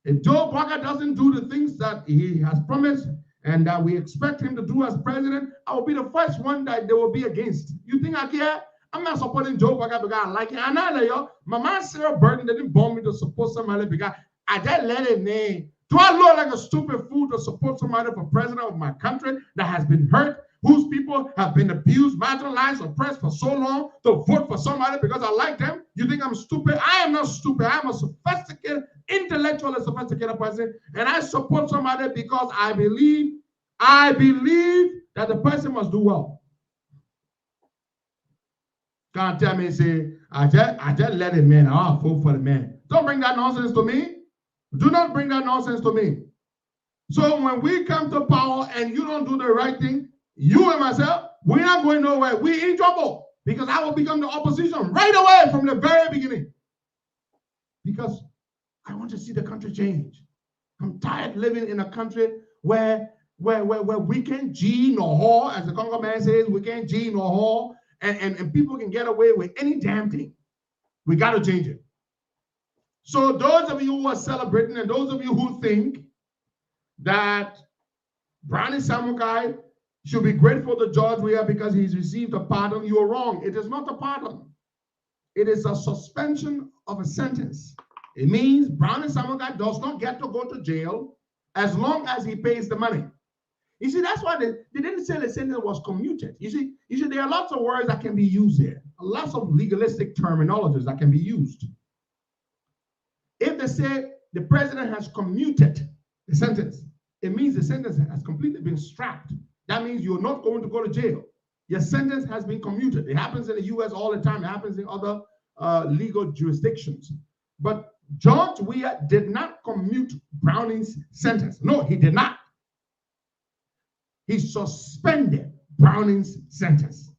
If Joe Biden doesn't do the things that he has promised and that we expect him to do as president, I will be the first one that they will be against. You think I care? I'm not supporting Joe Biden because I like it. I know that, yo. My man Sarah Burton didn't want me to support somebody because I just let it name. Do I look like a stupid fool to support somebody for president of my country that has been hurt, whose people have been abused, marginalized, oppressed for so long, to vote for somebody because I like them? You think I'm stupid? I am not stupid. I am a sophisticated, intellectually sophisticated person, and I support somebody because I believe that the person must do well. Can't tell me, say, I just let it, man. I'll vote for the man. Don't bring that nonsense to me. Do not bring that nonsense to me. So when we come to power and you don't do the right thing, you and myself, we're not going nowhere. We're in trouble because I will become the opposition right away from the very beginning. Because I want to see the country change. I'm tired living in a country where we can't G nor haul, as the Congo man says, we can't G nor haul, and people can get away with any damn thing. We got to change it. So those of you who are celebrating and those of you who think that Brownie Samukai should be grateful to George Weah because he's received a pardon, you are wrong. It is not a pardon. It is a suspension of a sentence. It means Brownie Samukai does not get to go to jail as long as he pays the money. You see, that's why they didn't say the sentence was commuted. You see, there are lots of words that can be used here, lots of legalistic terminologies that can be used. If they say the president has commuted the sentence, it means the sentence has completely been strapped. That means you're not going to go to jail. Your sentence has been commuted. It happens in the US all the time. It happens in other legal jurisdictions. But George Weah did not commute Browning's sentence. No, he did not. He suspended Browning's sentence.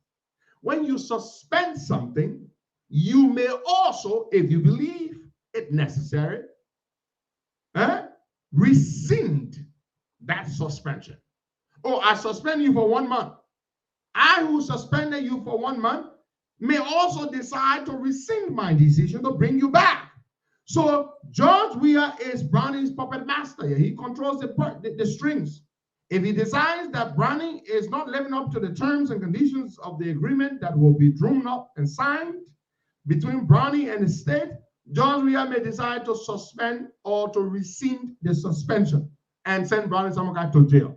When you suspend something, you may also, if you believe it necessary, rescind that suspension. Oh, I suspend you for 1 month. I who suspended you for 1 month may also decide to rescind my decision to bring you back. So George Weah is Browning's puppet master. He controls the strings. If he decides that Browning is not living up to the terms and conditions of the agreement that will be drawn up and signed between Browning and the state, George Weah may decide to suspend or to rescind the suspension and send Browning Samukai to jail.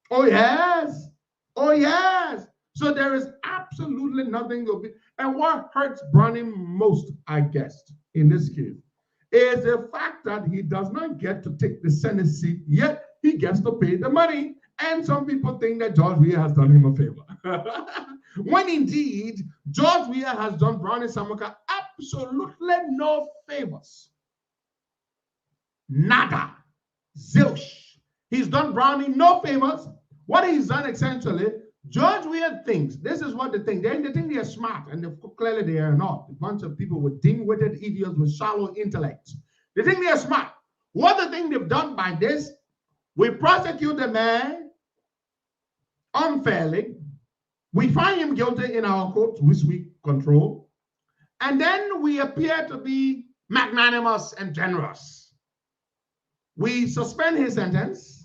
Oh, yes. Oh, yes. So there is absolutely nothing to be. And what hurts Browning most, I guess, in this case, is the fact that he does not get to take the Senate seat, yet he gets to pay the money. And some people think that George Weah has done him a favor. When indeed, George Weah has done Brownie Samuka absolutely no favors. Nada. Zilch. He's done Brownie no favors. What he's done essentially, George Weah thinks, this is what they think. They think they're smart, and clearly they are not. A bunch of people with dim-witted idiots with shallow intellects. They think they're smart. What the thing they've done by this, we prosecute the man unfairly. We find him guilty in our court, which we control. And then we appear to be magnanimous and generous. We suspend his sentence.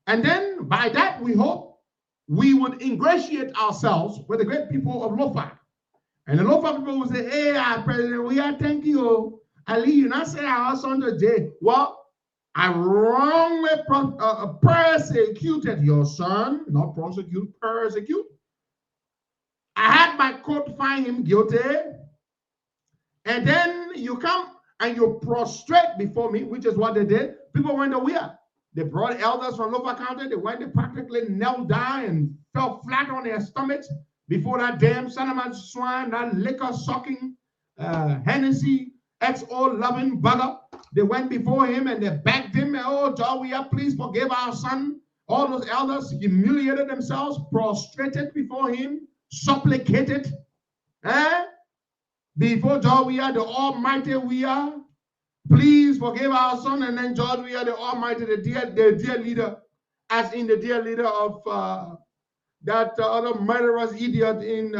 And then by that, we hope we would ingratiate ourselves with the great people of Lofa. And the Lofa people will say, hey, President, we are thank you. Ali, you not say our son to jail. Well, I wrongly persecuted your son, not prosecute, persecute. I had my court find him guilty. And then you come and you prostrate before me, which is what they did. People went away. They brought elders from Lofa County. They went, they practically knelt down and fell flat on their stomachs before that damn son of a swine, that liquor-sucking, Hennessy, XO loving bugger. They went before him and they begged him, oh, Jawia, please forgive our son. All those elders humiliated themselves, prostrated before him, supplicated. Before Jawia, the Almighty we are. Please forgive our son. And then George Weah, the Almighty, the dear leader, as in the dear leader of that other murderous idiot in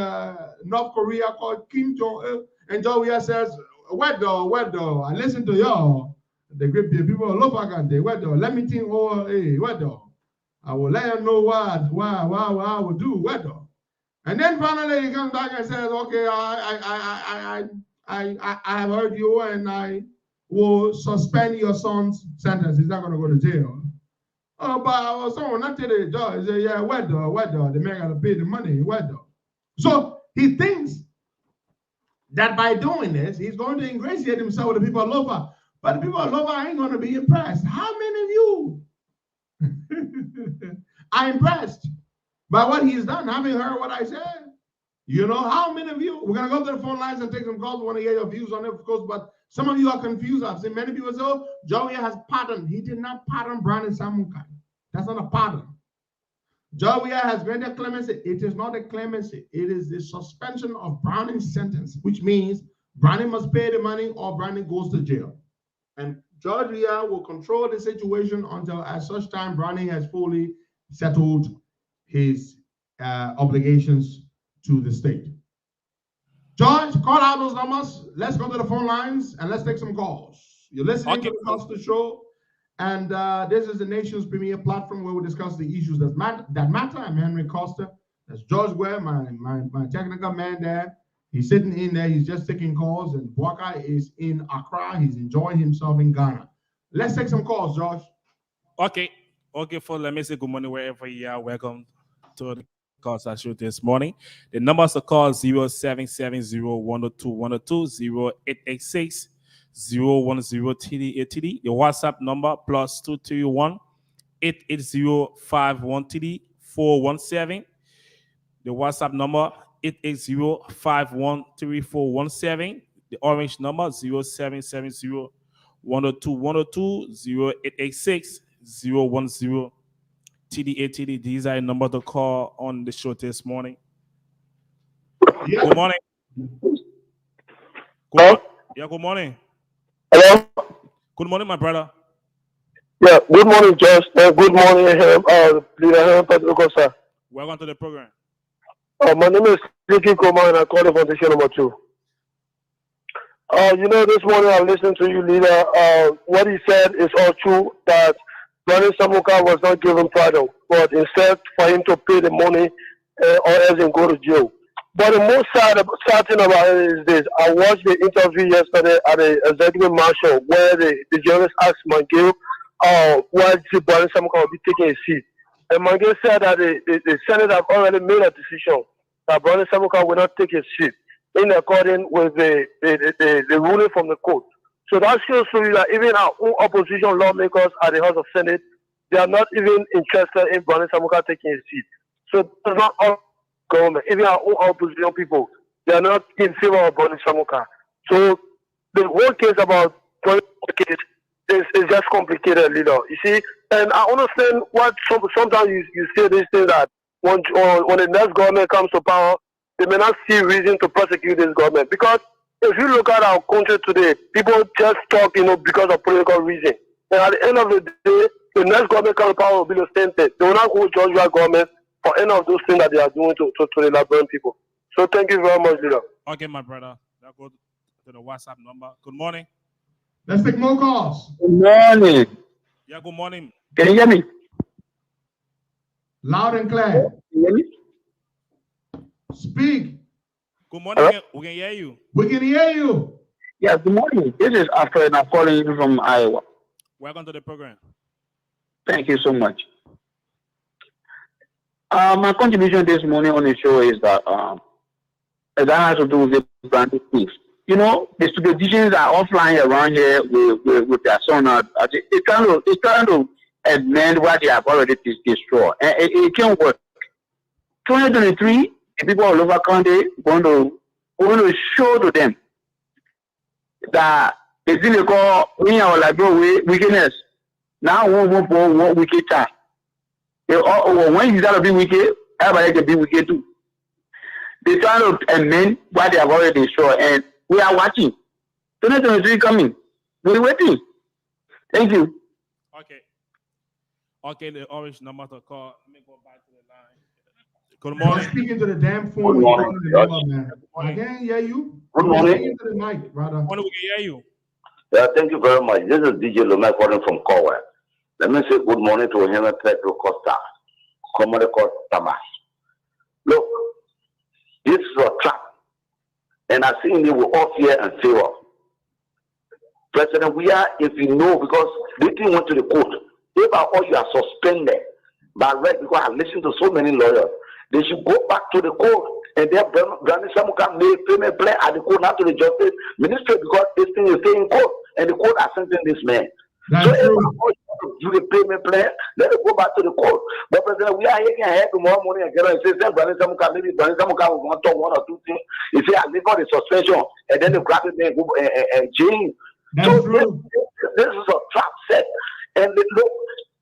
North Korea called Kim Jong-il. And George Weah says, what though? I listen to y'all. The great people of Lopakante, what though? Let me think, hey, what though? I will let you know why I will do, what though? And then finally he comes back and says, okay, I have heard you and I will suspend your son's sentence. He's not going to go to jail. Oh, but someone not tell the judge. He said, yeah, what though? The man got to pay the money. What though? So he thinks that by doing this, he's going to ingratiate himself with the people of Lofa. But the people of Lofa ain't going to be impressed. How many of you are impressed by what he's done? Having heard what I said? You know, how many of you? We're going to go to the phone lines and take some calls. We want to hear your views on it, of course, but some of you are confused. I've seen many people say, oh, Joey has pardoned. He did not pardon Brandon Samukai. That's not a pardon. Joey has granted clemency. It is not a clemency. It is the suspension of Browning's sentence, which means Browning must pay the money or Browning goes to jail. And George Weah will control the situation until at such time Browning has fully settled his obligations to the state. George, call out those numbers. Let's go to the phone lines and let's take some calls. You're listening to the Costa Show, and this is the nation's premier platform where we discuss the issues that matter. I'm Henry Costa. That's George Weah, my technical man there. He's sitting in there. He's just taking calls, and Waka is in Accra. He's enjoying himself in Ghana. Let's take some calls, George. Okay, let me say good morning wherever you are. Welcome to the Costa Show this morning. The numbers to call 0770-102-102, 0886-010-TD. The WhatsApp number +231 880-51-TD-417. The WhatsApp number 880-51-3417. The orange number 0770-102-102, 0886-010 TD. These are the number to call on the show this morning. Yeah. Good morning. Good morning. Hello. Good morning, my brother. Yeah. Good morning, Josh. Good morning, Leader Costa. Welcome to the program. My name is Ricky Koma, and I call the foundation number 2. This morning I listened to you, Leader. What he said is all true, that Brandon Samuka was not given pardon, but instead for him to pay the money or else and go to jail. But the most sad thing about it is this. I watched the interview yesterday at the executive marshal where the journalist asked Mangil why Brandon Samuka will be taking a seat. And Mangil said that the Senate have already made a decision that Brandon Samuka will not take a seat in accordance with the ruling from the court. So that shows to you that even our own opposition lawmakers at the House of Senate They are not even interested in Brownie Samuka taking a seat. So that's not all government. Even our own opposition people, they are not in favor of Brownie Samuka. So the whole case about Brownie case is just complicated, leader. You see, and I understand what sometimes you say this thing that when the next government comes to power, they may not see reason to prosecute this government because if you look at our country today, people just talk, because of political reason. And at the end of the day, the next government comes to power will be the same thing. They will not go judge your government for any of those things that they are doing to the Liberian people. So thank you very much, leader. Okay, my brother. I'll go to the WhatsApp number. Good morning. Let's take more calls. Good morning. Yeah, good morning. Can you hear me? Loud and clear. Can you hear me? Speak. Good morning. We can hear you. We can hear you. Yeah, good morning. This is Alfred. I'm calling you from Iowa. Welcome to the program. Thank you so much. My contribution this morning on the show is that has to do with the branded things. The students are offline around here with their son. It's trying to amend what they have already destroyed. And it can't work. 2023, the people all over country going to show to them that the thing they call wickedness. Now we won't for wicked time. When you start to be wicked, everybody can be wicked too. They try to amend what they have already destroyed, and we are watching. 2023 coming. We're waiting. Thank you. Okay, the orange number to call. Let me go back to the line. Good morning. You're speaking to the damn phone when you're calling the number, man. I can't hear you. Good morning. Speaking to the mic, brother. We can hear you. Yeah, thank you very much. This is DJ Lomé calling from Corwell. Let me say good morning to him and Pedro Costa, commonly called Tamas. Look, this is a trap. And I think they will all fear and favor. President, if you know, because the thing went to the court, if all you are suspended by right, because I listened to so many lawyers, they should go back to the court and then Brownie Samuka made payment plan at the court, not to the justice ministry, because this thing is staying in court and the court are sentencing this man. So if you the payment plan, let it go back to the court. But President, we are here ahead tomorrow morning and get on and say, Brownie Samuka, maybe Brownie Samuka will want to talk one or two things. He say, I leave for the suspension and then the grab it and jail. So this is a trap set. And look,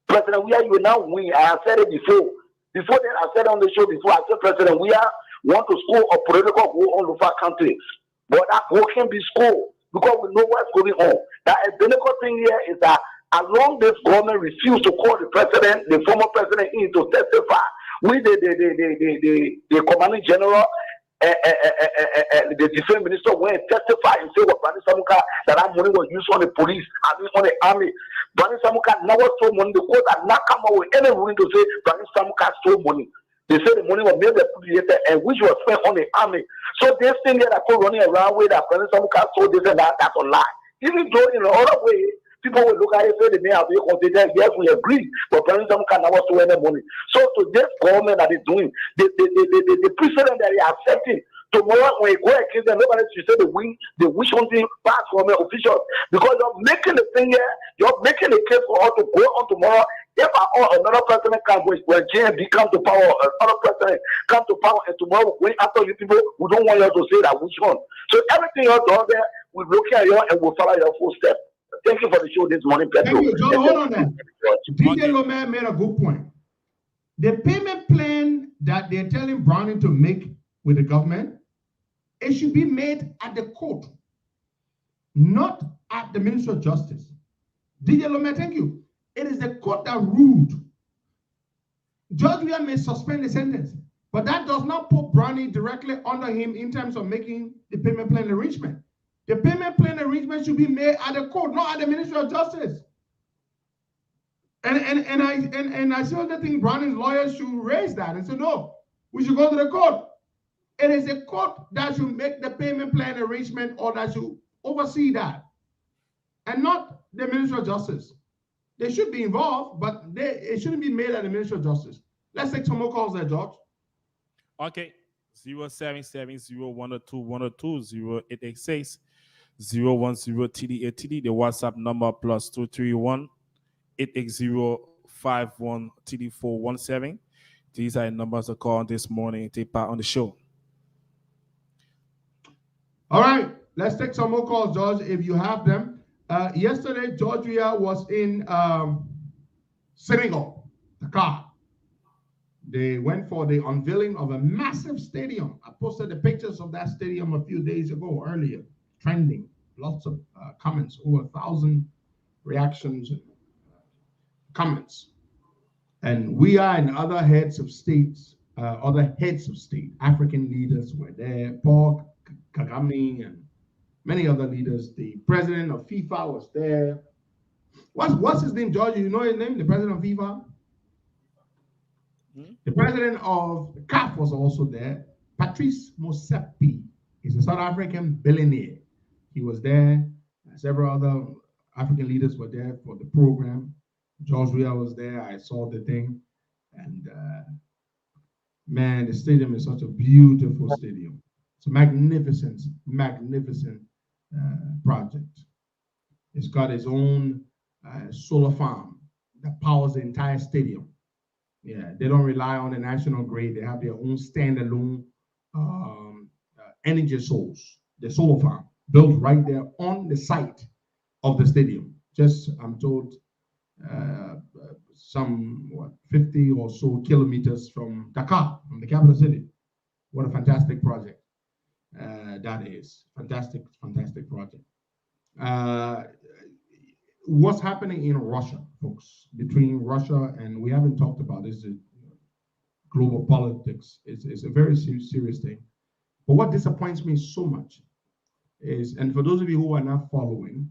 President, you will now win. I have said it before. Before then, I said on the show before, I said, President, want to score a political goal on Lufa country. But that goal can be scored because we know what's going on. That a political thing here is that as long as this government refused to call the president, the former president, in to testify, we, the commanding general, the defense minister went and testified and said, Brownie Samuka, that our money was used on the police, on the army. Brownie Samuka never stole money. The court had not come up with any ruling to say Brownie Samuka stole money. They said the money was made and which was spent on the army. So this thing that I put running around with that Brownie Samuka stole this and that, that's a lie. Even though in another way, people will look at it and say they may have been considered, yes, we agree, but Brownie Samuka never stole any money. So to this government that is doing, the precedent that they are accepting, tomorrow when you go against them, nobody should say the wish hunting past government officials. Because you're making the thing here, you're making a case for us to go on tomorrow. If another president comes, when JMB comes to power, another president comes to power, and tomorrow we're going after you people, we don't want you to say that wish hunt. So everything you're doing there, we're looking at you and we'll follow your footsteps. Thank you for the show this morning, Pedro. Thank you, John. Hold on there. DJ Lomé made a good point. The payment plan that they're telling Browning to make with the government, it should be made at the court, not at the Ministry of Justice. DJ Lomé, thank you. It is the court that ruled. Judge William may suspend the sentence, but that does not put Browning directly under him in terms of making the payment plan arrangement. The payment plan arrangement should be made at the court, not at the Ministry of Justice. And I still think Browning's lawyers should raise that and say, no, we should go to the court. It is the court that should make the payment plan arrangement or that should oversee that, and not the Ministry of Justice. They should be involved, but it shouldn't be made at the Ministry of Justice. Let's take some more calls there, George. Okay. 077-0102-102-0886 010-TDA-TD, the WhatsApp number +231 851-TD417. These are the numbers to call this morning. Take part on the show. All right, let's take some more calls, George, if you have them. Yesterday, Georgia was in Senegal, Dakar. They went for the unveiling of a massive stadium. I posted the pictures of that stadium a few days ago, earlier, trending. Lots of comments, over 1,000 reactions and comments. And we are in other heads of states, African leaders were there, Paul Kagame and many other leaders. The president of FIFA was there. What's his name, George? You know his name, the president of FIFA? The president of CAF was also there. Patrice Motsepe is a South African billionaire. He was there. Several other African leaders were there for the program. George Weah was there. I saw the thing. And man, the stadium is such a beautiful stadium. It's a magnificent project. It's got its own solar farm that powers the entire stadium. Yeah, they don't rely on the national grid. They have their own standalone energy source, the solar farm, built right there on the site of the stadium. Just, I'm told, some 50 or so kilometers from Dakar, from the capital city. What a fantastic project that is. Fantastic project. What's happening in Russia, folks, between Russia and, we haven't talked about this, global politics. It's a very serious thing. But what disappoints me so much is, and for those of you who are not following,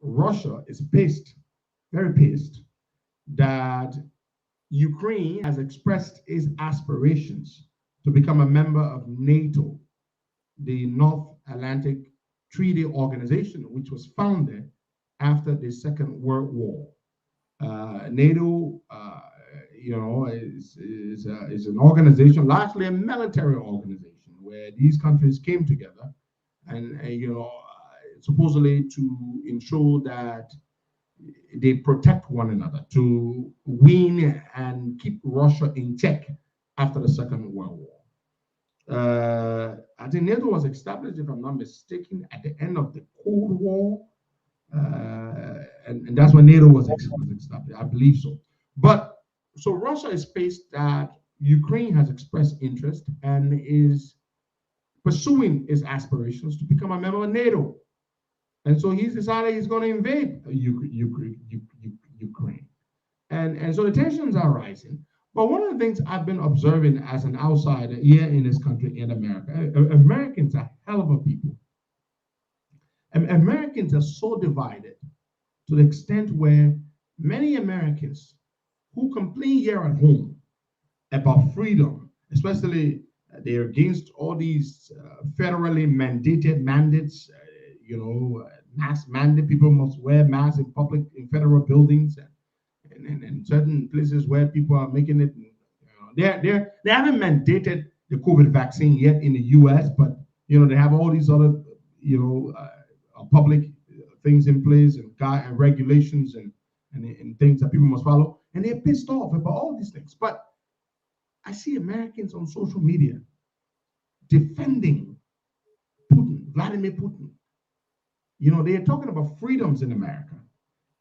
Russia is very pissed that Ukraine has expressed its aspirations to become a member of NATO, the North Atlantic Treaty Organization, which was founded after the Second World War. NATO, is an organization, largely a military organization, where these countries came together and supposedly to ensure that they protect one another, to win and keep Russia in check after the Second World War. I think NATO was established, if I'm not mistaken, at the end of the Cold War. And that's when NATO was established, I believe so. But so Russia is faced that Ukraine has expressed interest and is pursuing its aspirations to become a member of NATO. And so he's decided he's going to invade Ukraine. And so the tensions are rising. But one of the things I've been observing as an outsider here in this country, in America, Americans are hell of a people. And Americans are so divided to the extent where many Americans who complain here at home about freedom, especially they're against all these federally mandated mandates, mask mandate, people must wear masks in public, in federal buildings, and certain places where people are making it. They haven't mandated the COVID vaccine yet in the U.S., but they have all these other public things in place and regulations and things that people must follow, and they're pissed off about all these things. But I see Americans on social media defending Putin, Vladimir Putin. They're talking about freedoms in America,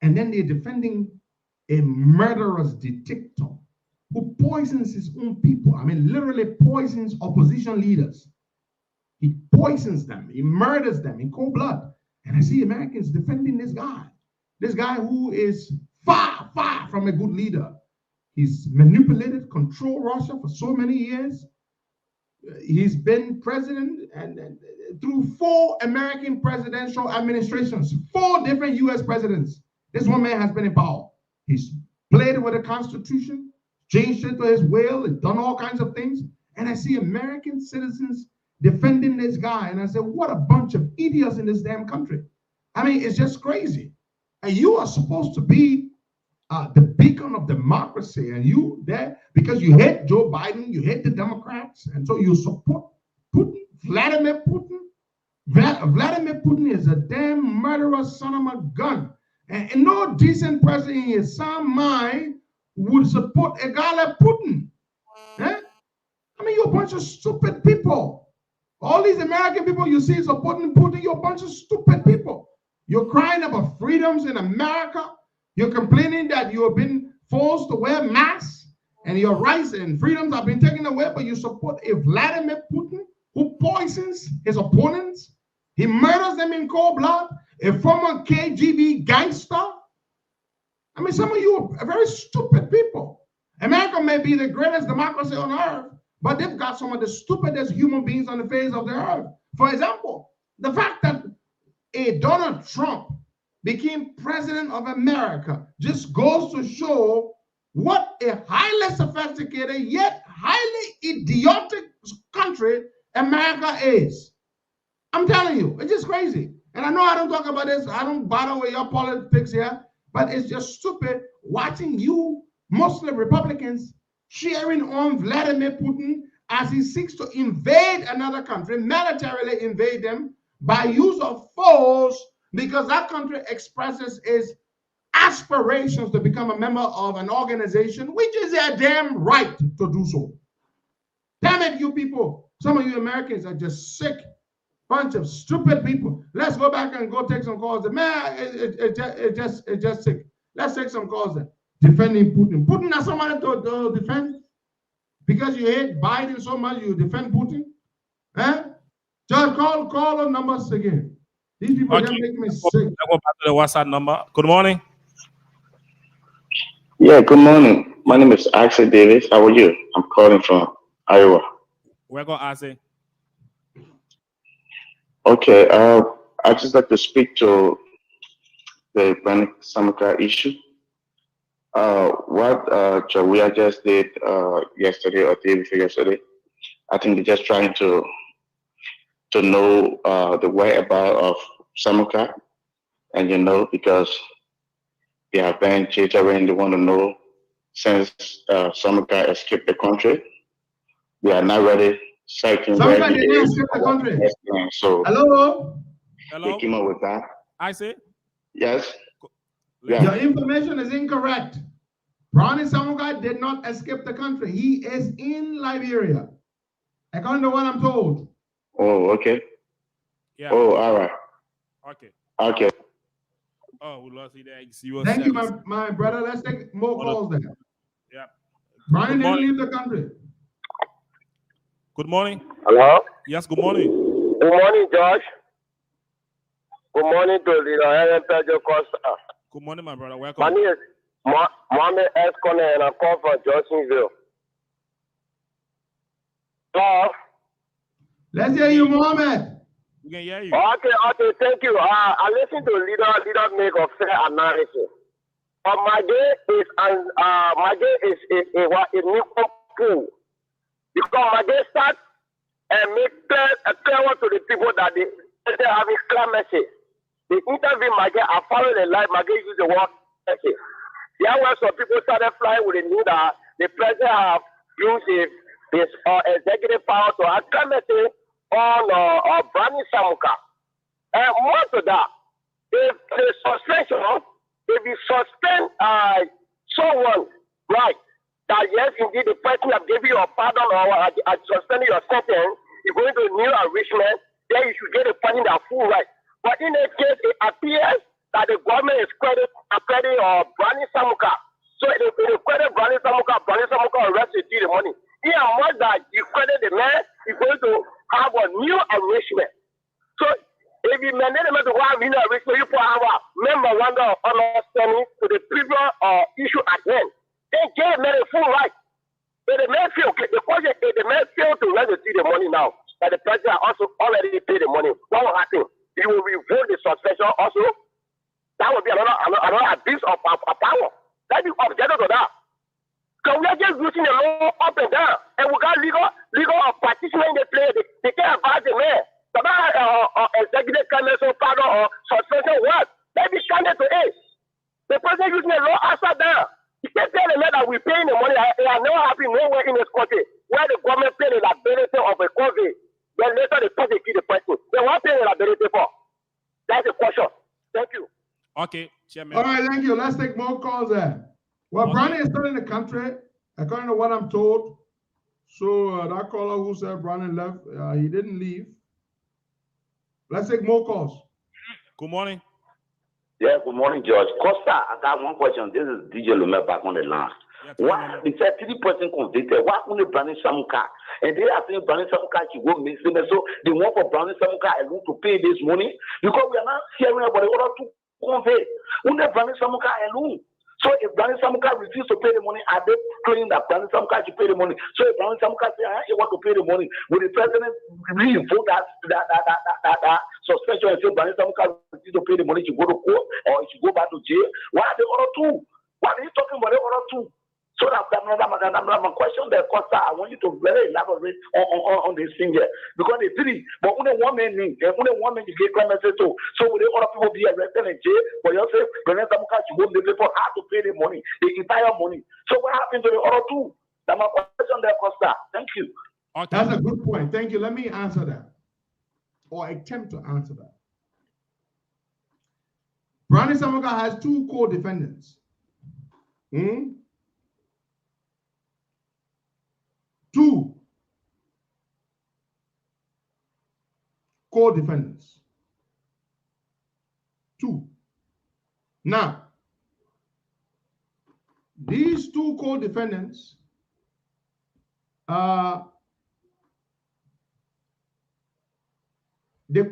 and then they're defending a murderous dictator who poisons his own people. I mean, literally poisons opposition leaders. He poisons them, he murders them in cold blood. And I see Americans defending this guy who is far, far from a good leader. He's manipulated, controlled Russia for so many years. He's been president and through 4 American presidential administrations, 4 different U.S. presidents. This one man has been in power. He's played with the Constitution, changed it to his will, and done all kinds of things. And I see American citizens defending this guy. And I said, what a bunch of idiots in this damn country. I mean, it's just crazy. And you are supposed to be the beacon of democracy. And you there, because you hate Joe Biden, you hate the Democrats, and so you support Putin, Vladimir Putin. Vladimir Putin is a damn murderous son of a gun. And no decent person in his sound mind would support a guy like Putin? Eh? I mean, you're a bunch of stupid people. All these American people you see supporting Putin, you're a bunch of stupid people. You're crying about freedoms in America. You're complaining that you have been forced to wear masks and your rights and freedoms have been taken away, but you support a Vladimir Putin who poisons his opponents. He murders them in cold blood, a former KGB gangster. I mean, some of you are very stupid people. America may be the greatest democracy on earth, but they've got some of the stupidest human beings on the face of the earth. For example, the fact that a Donald Trump became president of America just goes to show what a highly sophisticated yet highly idiotic country America is. I'm telling you, it's just crazy. And I know I don't talk about this, I don't bother with your politics here, but it's just stupid watching you, mostly Republicans, cheering on Vladimir Putin as he seeks to invade another country, militarily invade them by use of force, because that country expresses its aspirations to become a member of an organization, which is their damn right to do so. Damn it, you people. Some of you Americans are just sick. Bunch of stupid people. Let's go back and go take some calls. Man, it's just sick. Let's take some calls there. Defending Putin. Putin has somebody to defend? Because you hate Biden so much, you defend Putin? Eh? Just call the numbers again. These people just make me sick. I'll go back to the WhatsApp number. Good morning. Yeah, good morning. My name is Axel Davis. How are you? I'm calling from Iowa. We're going to ask it. Okay, I just like to speak to the Brandon Samaka issue. What Jawia just did yesterday or day before yesterday, I think they're just trying to know the whereabouts of Samaka, and because they have been jittering, they want to know since Samaka escaped the country, they are not ready. Samaka did not escape the country. So hello? They came up with that. I see. Yes. Yeah. Your information is incorrect. Brownie Samaka did not escape the country. He is in Liberia, according to what I'm told. Oh, okay. Yeah. Oh, all right. Okay. Okay. Oh, we lost it there. Thank you, my brother. Let's take more calls there. Yeah. Brian didn't leave the country. Good morning. Hello? Yes, good morning. Good morning, Josh. Good morning to Leader Pedro Costa. Good morning, my brother. Welcome. My name is Mohammed S. Connor, and I call from Johnsonville. Let's hear you, Mohammed. We can hear you. Okay, thank you. I listened to leader make a fair analysis. But my day is a new pool. Because my day starts and make clear to the people that they having clemency. The interview my day, I follow the life, my day use the word clemency. There were some people started flying with the news that the president have used his executive power to have clemency on Brani Samuka. And more to that, if the suspension, if you suspend someone, right, that yes, indeed, the person have given you a pardon or suspended your sentence, you're going to new enrichment, then you should get a person that full right. But in this case, it appears that the government is crediting Brani Samuka. So if they credit Brani Samuka arrested the money. In as much that you credit the man, you're going to have a new enrichment. So if you mandate them to have new enrichment, you put our memorandum of understanding to the previous issue at hand. They gave men a full right. If the man fail, the question if the man fail to let the money now, that the president also already paid the money, what will happen? He will revoke the suspension also. That would be another abuse of power. That is objective to that. So we are just losing the law up and down, and we got legal practitioners in the play. They can't advise the man. So that executive council pardon or suspension what? They be stranded to ace. The president using the law outside down. You can't tell the man that we're paying the money. They are never happening nowhere in this country where the government pay the liability of a COVID. Then later they prosecute the person. They want pay the liability for. That's the question. Thank you. Okay, Chairman. All right, thank you. Let's take more calls there. Well, Brownie is still in the country, according to what I'm told. So that caller who said Brownie left, he didn't leave. Let's take more calls. Good morning. Yeah, good morning, George. Costa, I got one question. This is DJ Lumet back on the line. Why they said 3% convicted? Why couldn't Brownie Samuka? And they are saying Brownie Samuka should go missing. So they want for Brownie Samuka alone to pay this money because we are not hearing about the other two convicts. Only Brownie Samuka alone. So if Brownie Samuka refuses to pay the money, are they claiming that Brownie Samuka should pay the money? So if Brownie Samuka says he want to pay the money, will the president reinvoke that suspension and say Brownie Samuka refuses to pay the money, he should go to court or he should go back to jail? Why are the other two? Why are you talking about the other two? So that's my question there, Costa. I want you to very elaborate on this thing here. Because the three, but only one man you get climate to. So will the other people be arrested in jail? But you say, Brownie Samuka should go to the people how to pay the money, the entire money. So what happened to the other two? That's my question there, Costa. Thank you. That's a good point. Thank you. Let me answer that, or attempt to answer that. Brownie Samuka has two co-defendants. Two co-defendants. Two. Now, these two co-defendants the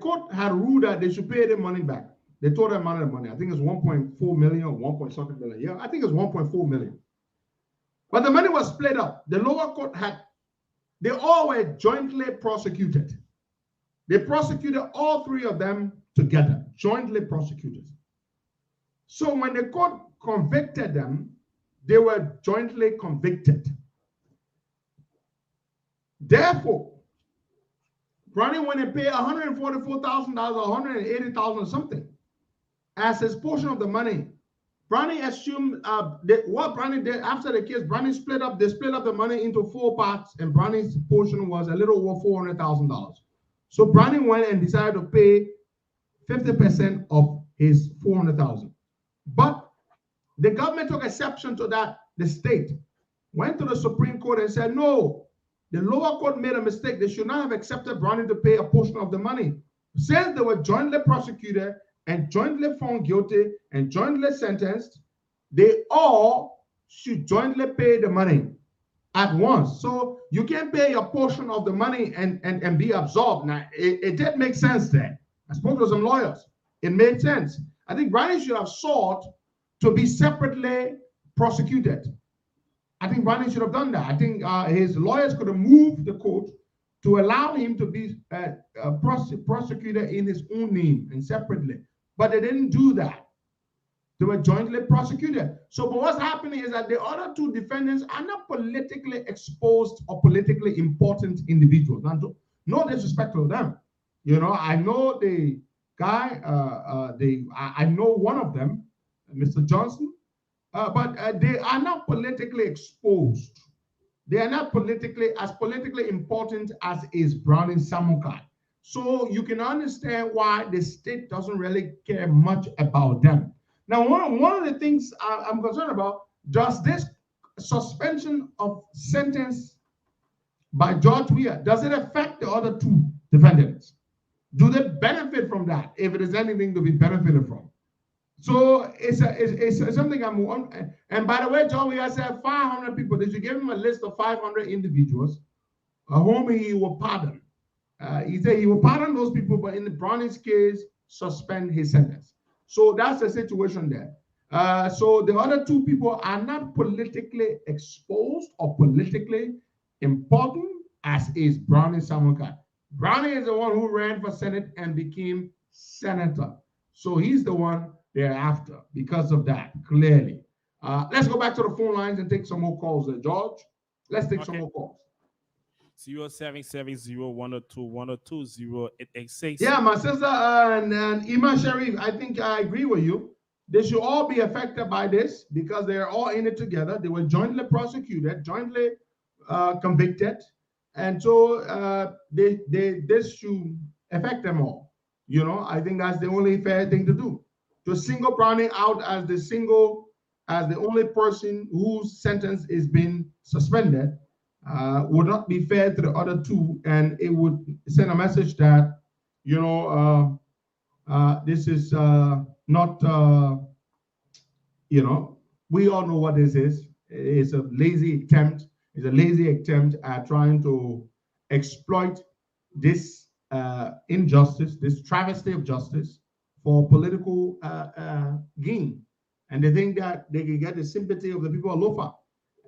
court had ruled that they should pay their money back. They told them the money. I think it's 1.4 million or 1 point something million. Yeah, I think it's 1.4 million. But the money was split up. The lower court they all were jointly prosecuted. They prosecuted all three of them together, jointly prosecuted. So when the court convicted them, they were jointly convicted. Therefore, Brownie went and paid $144,000 or $180,000 or something as his portion of the money. Brownie assumed what Brownie did after the case. Brownie split up the money into 4 parts, and Brownie's portion was a little over $400,000. So Brownie went and decided to pay 50% of his $400,000. But the government took exception to that. The state went to the Supreme Court and said, no, the lower court made a mistake. They should not have accepted Brownie to pay a portion of the money. Since they were jointly prosecuted and jointly found guilty and jointly sentenced, they all should jointly pay the money at once. So you can't pay a portion of the money and be absolved. Now, it did make sense there. I spoke to some lawyers. It made sense. I think Brownie should have sought to be separately prosecuted. I think Brownie should have done that. I think his lawyers could have moved the court to allow him to be prosecuted in his own name and separately. But they didn't do that. They were jointly prosecuted. So but what's happening is that the other two defendants are not politically exposed or politically important individuals. Now, no disrespect to them. You know, I know the guy, I know one of them, Mr. Johnson, but they are not politically exposed. They are not politically important as is Brownie Samuka. So you can understand why the state doesn't really care much about them. Now, one of the things I'm concerned about, does this suspension of sentence by George Weah, does it affect the other two defendants? Do they benefit from that, if it is anything to be benefited from? So it's something I'm on. And by the way, John Weah said 500 people. They should give him a list of 500 individuals whom he will pardon. He said he will pardon those people, but in the Brownie's case, suspend his sentence. So that's the situation there. So the other two people are not politically exposed or politically important as is Brownie Samuka. Brownie is the one who ran for Senate and became senator. So he's the one they're after because of that, clearly. Let's go back to the phone lines and take some more calls there, George. Let's take some more calls. 0770-102-102-0886. Yeah, my sister and Iman Sharif, I think I agree with you. They should all be affected by this because they are all in it together. They were jointly prosecuted, jointly convicted. And so this should affect them all. You know, I think that's the only fair thing to do. To single Brownie out as the single as the only person whose sentence is being suspended, would not be fair to the other two, and it would send a message that, this is not, we all know what this is. It's a lazy attempt. It's a lazy attempt at trying to exploit this injustice, this travesty of justice, for political gain. And they think that they can get the sympathy of the people of Lofa.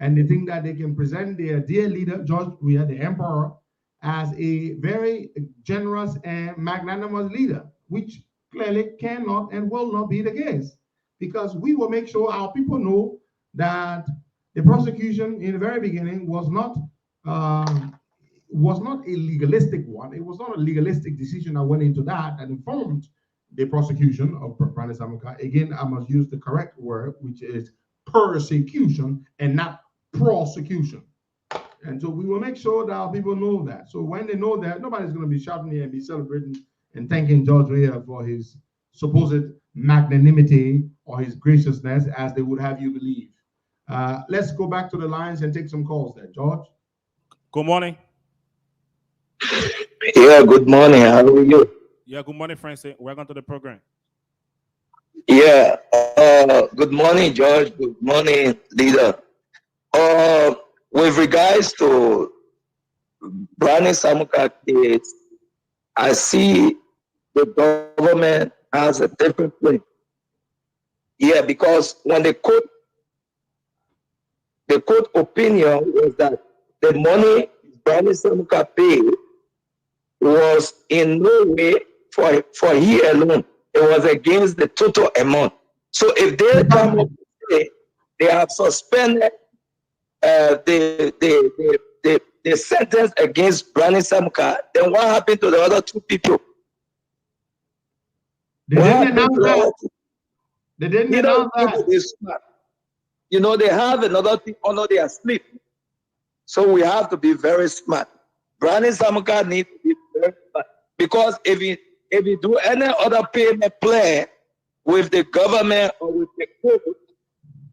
And they think that they can present their dear leader, George Weah, the emperor, as a very generous and magnanimous leader, which clearly cannot and will not be the case. Because we will make sure our people know that the prosecution in the very beginning was not a legalistic one. It was not a legalistic decision that went into that and informed the prosecution of Brani Samuka. Again, I must use the correct word, which is persecution and not prosecution. And so we will make sure that our people know that. So when they know that, nobody's going to be shouting here and be celebrating and thanking George Weah for his supposed magnanimity or his graciousness, as they would have you believe. Let's go back to the lines and take some calls there. George? Good morning. Yeah, good morning. How are you? Yeah, good morning, Francis. Welcome to the program. Yeah, good morning, George. Good morning, leader. With regards to Brani Samuka case, I see the government has a different plan. Yeah, because when the court opinion was that the money Brani Samuka paid was in no way for he alone. It was against the total amount. So if they come up and say they have suspended the sentence against Brani Samuka, then what happened to the other two people? They didn't announce that. They didn't announce that. They have another thing under their sleeve. So we have to be very smart. Brani Samuka needs to be very smart. Because if you do any other payment plan with the government or with the court,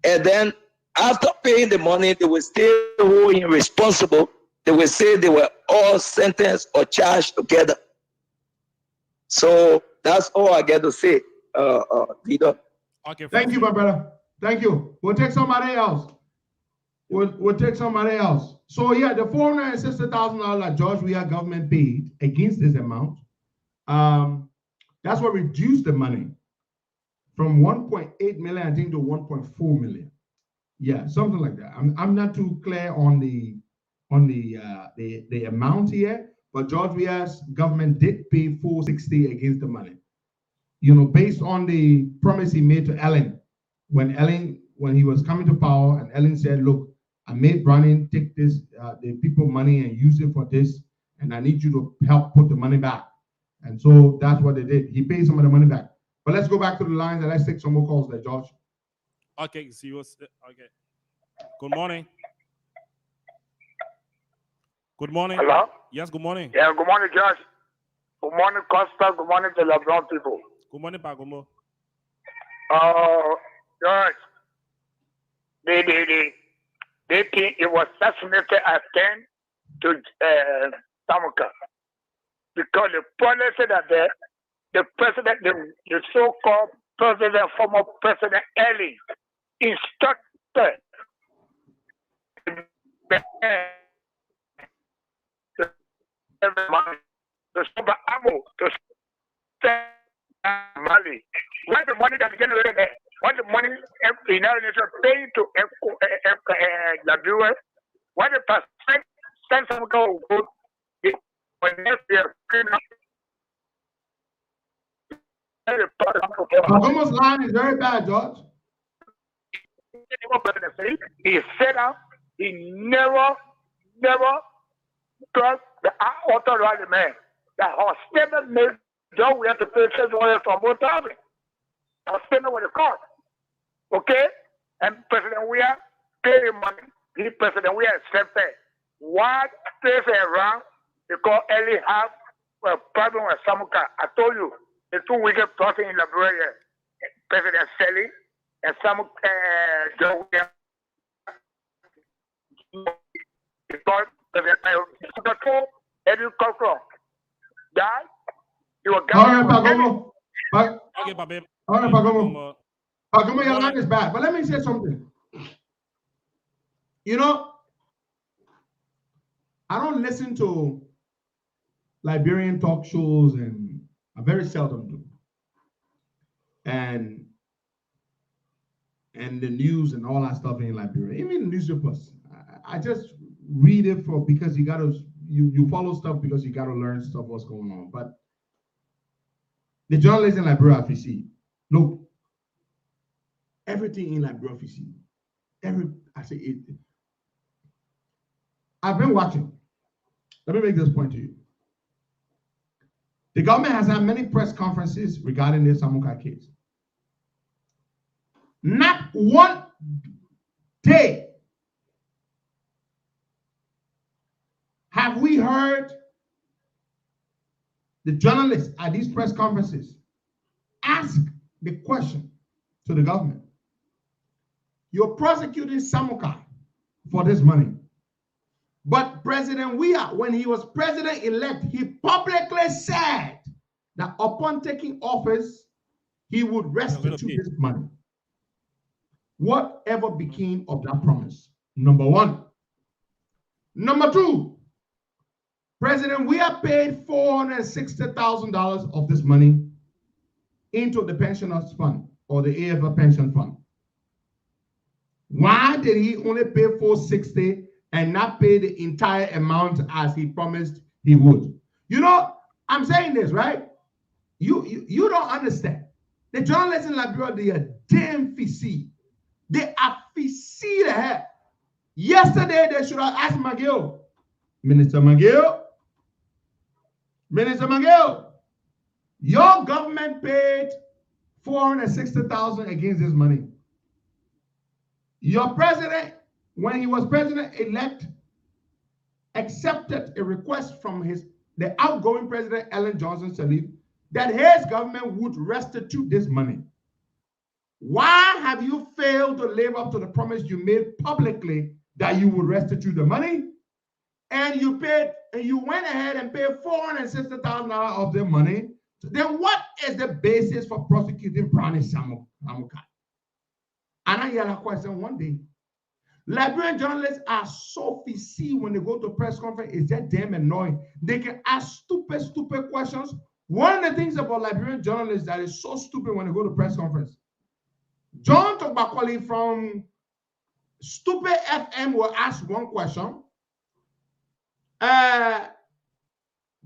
and then after paying the money, they will still hold him responsible. They will say they were all sentenced or charged together. So that's all I get to say, leader. Okay, thank you, my brother. Thank you. We'll take somebody else. We'll take somebody else. So yeah, the $460,000 that George Weah government paid against this amount, that's what reduced the money from 1.8 million, I think, to 1.4 million. Yeah, something like that. I'm not too clear on the amount here, but George Weah's government did pay 460 against the money. Based on the promise he made to Ellen when he was coming to power, and Ellen said, "Look, I made Brani take this the people money and use it for this, and I need you to help put the money back." And so that's what they did. He paid some of the money back. But let's go back to the lines and let's take some more calls there, George. Okay, see you. Okay. Good morning. Good morning. Hello? Yes, good morning. Yeah, good morning, Josh. Good morning, Costa. Good morning to the brown people. Good morning, Pagumbo. George, they think it was assassinated at 10 to Samuka. Because the policy that the president, the so-called president, former President Ellie, instructed to stop ammo to send Mali. When the money that generated there, when the money the United Nations paying to Liberia, when the percent send some go when next year Pagumo's line is very bad, George. He said he never trust the authorized man. The hospital made Joe we have to pay $6 for more time. Hospital with the cost. Okay? And President Weah pay money. He President Weah accepted. What stays around because Ellie have a problem with Samuka. I told you the 2 wicked person in Liberia, President Selly and some agriculture. That you were All right, Pagomo. Okay, Pabe. All right, Pagomo. Pagomo, your line is bad. But let me say something. You know, I don't listen to Liberian talk shows, and I very seldom do. And the news and all that stuff in Liberia, even newspapers. I just read it because you gotta you follow stuff because you gotta learn stuff what's going on. But the journalists in Liberia, if you see, look, everything in Liberia, if you see, I say it. I've been watching. Let me make this point to you. The government has had many press conferences regarding the Samuka case. Not one day have we heard the journalists at these press conferences ask the question to the government. You're prosecuting Samuka for this money. But President Weah, when he was president-elect, he publicly said that upon taking office, he would restitute this money. Whatever became of that promise? Number one. Number two, President Weah paid $460,000 of this money into the pensioners fund or the AFL pension fund. Why did he only pay $460 and not pay the entire amount as he promised he would? You know, I'm saying this, right? You don't understand. The journalists in Liberia, they are damn fissy. They are fissy the hell. Yesterday, they should have asked McGill, Minister McGill, your government paid $460,000 against this money. Your president, when he was president-elect, accepted a request from the outgoing president, Ellen Johnson Sirleaf, that his government would restitute this money. Why have you failed to live up to the promise you made publicly that you would restitute the money? And you went ahead and paid $460,000 of their money. Then what is the basis for prosecuting Brownie Samuka? And I hear a question one day. Liberian journalists are so fissy when they go to press conference. It's just damn annoying. They can ask stupid questions. One of the things about Liberian journalists that is so stupid when they go to press conference. John Tokbakwali from Stupid FM will ask one question.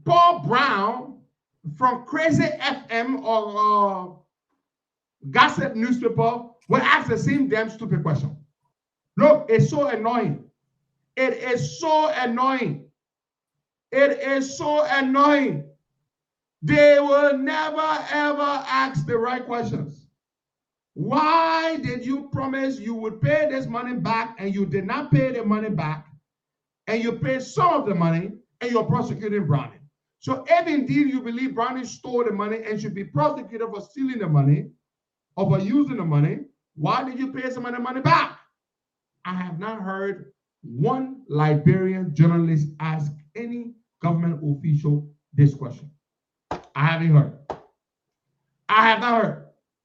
Paul Brown from Crazy FM or Gossip Newspaper will ask the same damn stupid question. Look, it's so annoying. It is so annoying. It is so annoying. They will never ever ask the right questions. Why did you promise you would pay this money back and you did not pay the money back, and you paid some of the money and you're prosecuting Brownie? So if indeed you believe Brownie stole the money and should be prosecuted for stealing the money or for using the money, why did you pay some of the money back? I have not heard one Liberian journalist ask any government official this question. I haven't heard. I have not heard.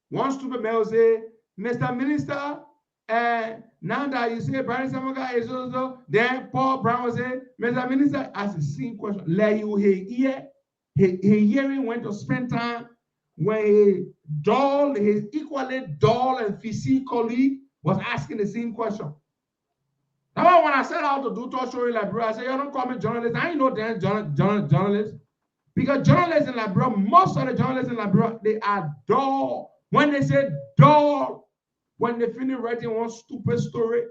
One stupid man will say, Mr. Minister, now that you say Brownie Samuka is also, then Paul Brown will say, Mr. Minister, ask the same question. Let you hear, his hearing went to spend time when his equally dull and fissy colleague was asking the same question. Now, when I set out to do talk show in Liberia, I said, you don't call me journalist. I ain't no damn journalist. Because journalists in Liberia, most of the journalists in Liberia, they are dull. When they say dull, when they finish writing one stupid story,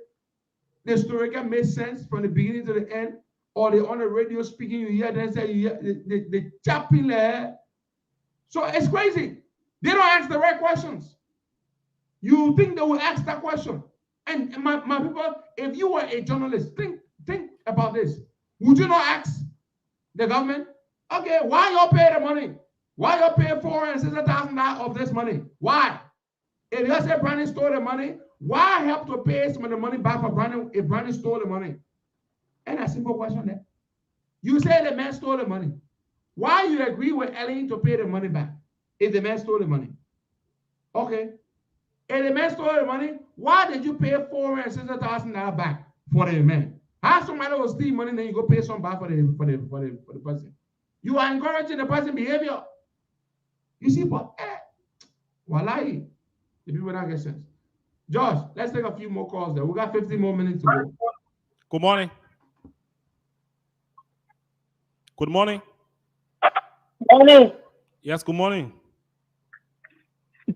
the story can make sense from the beginning to the end, or they're on the radio speaking, you hear them say, you hear the chapping there. So it's crazy. They don't ask the right questions. You think they will ask that question? And my people, if you were a journalist, think about this. Would you not ask the government, okay, why y'all pay the money? Why y'all pay $460,000 of this money? Why? If you say Brandon stole the money, why help to pay some of the money back for Brandon if Brandon stole the money? And a simple question there. You say the man stole the money. Why you agree with Ellen to pay the money back if the man stole the money? Okay. If the man stole the money, why did you pay $460,000 back for the man? How somebody will steal money, then you go pay some back for the person? You are encouraging the person behavior. You see, but wallahi, the people don't get sense. Josh, let's take a few more calls there. We got 15 more minutes to go. Good morning. Good morning. Morning. Yes, good morning.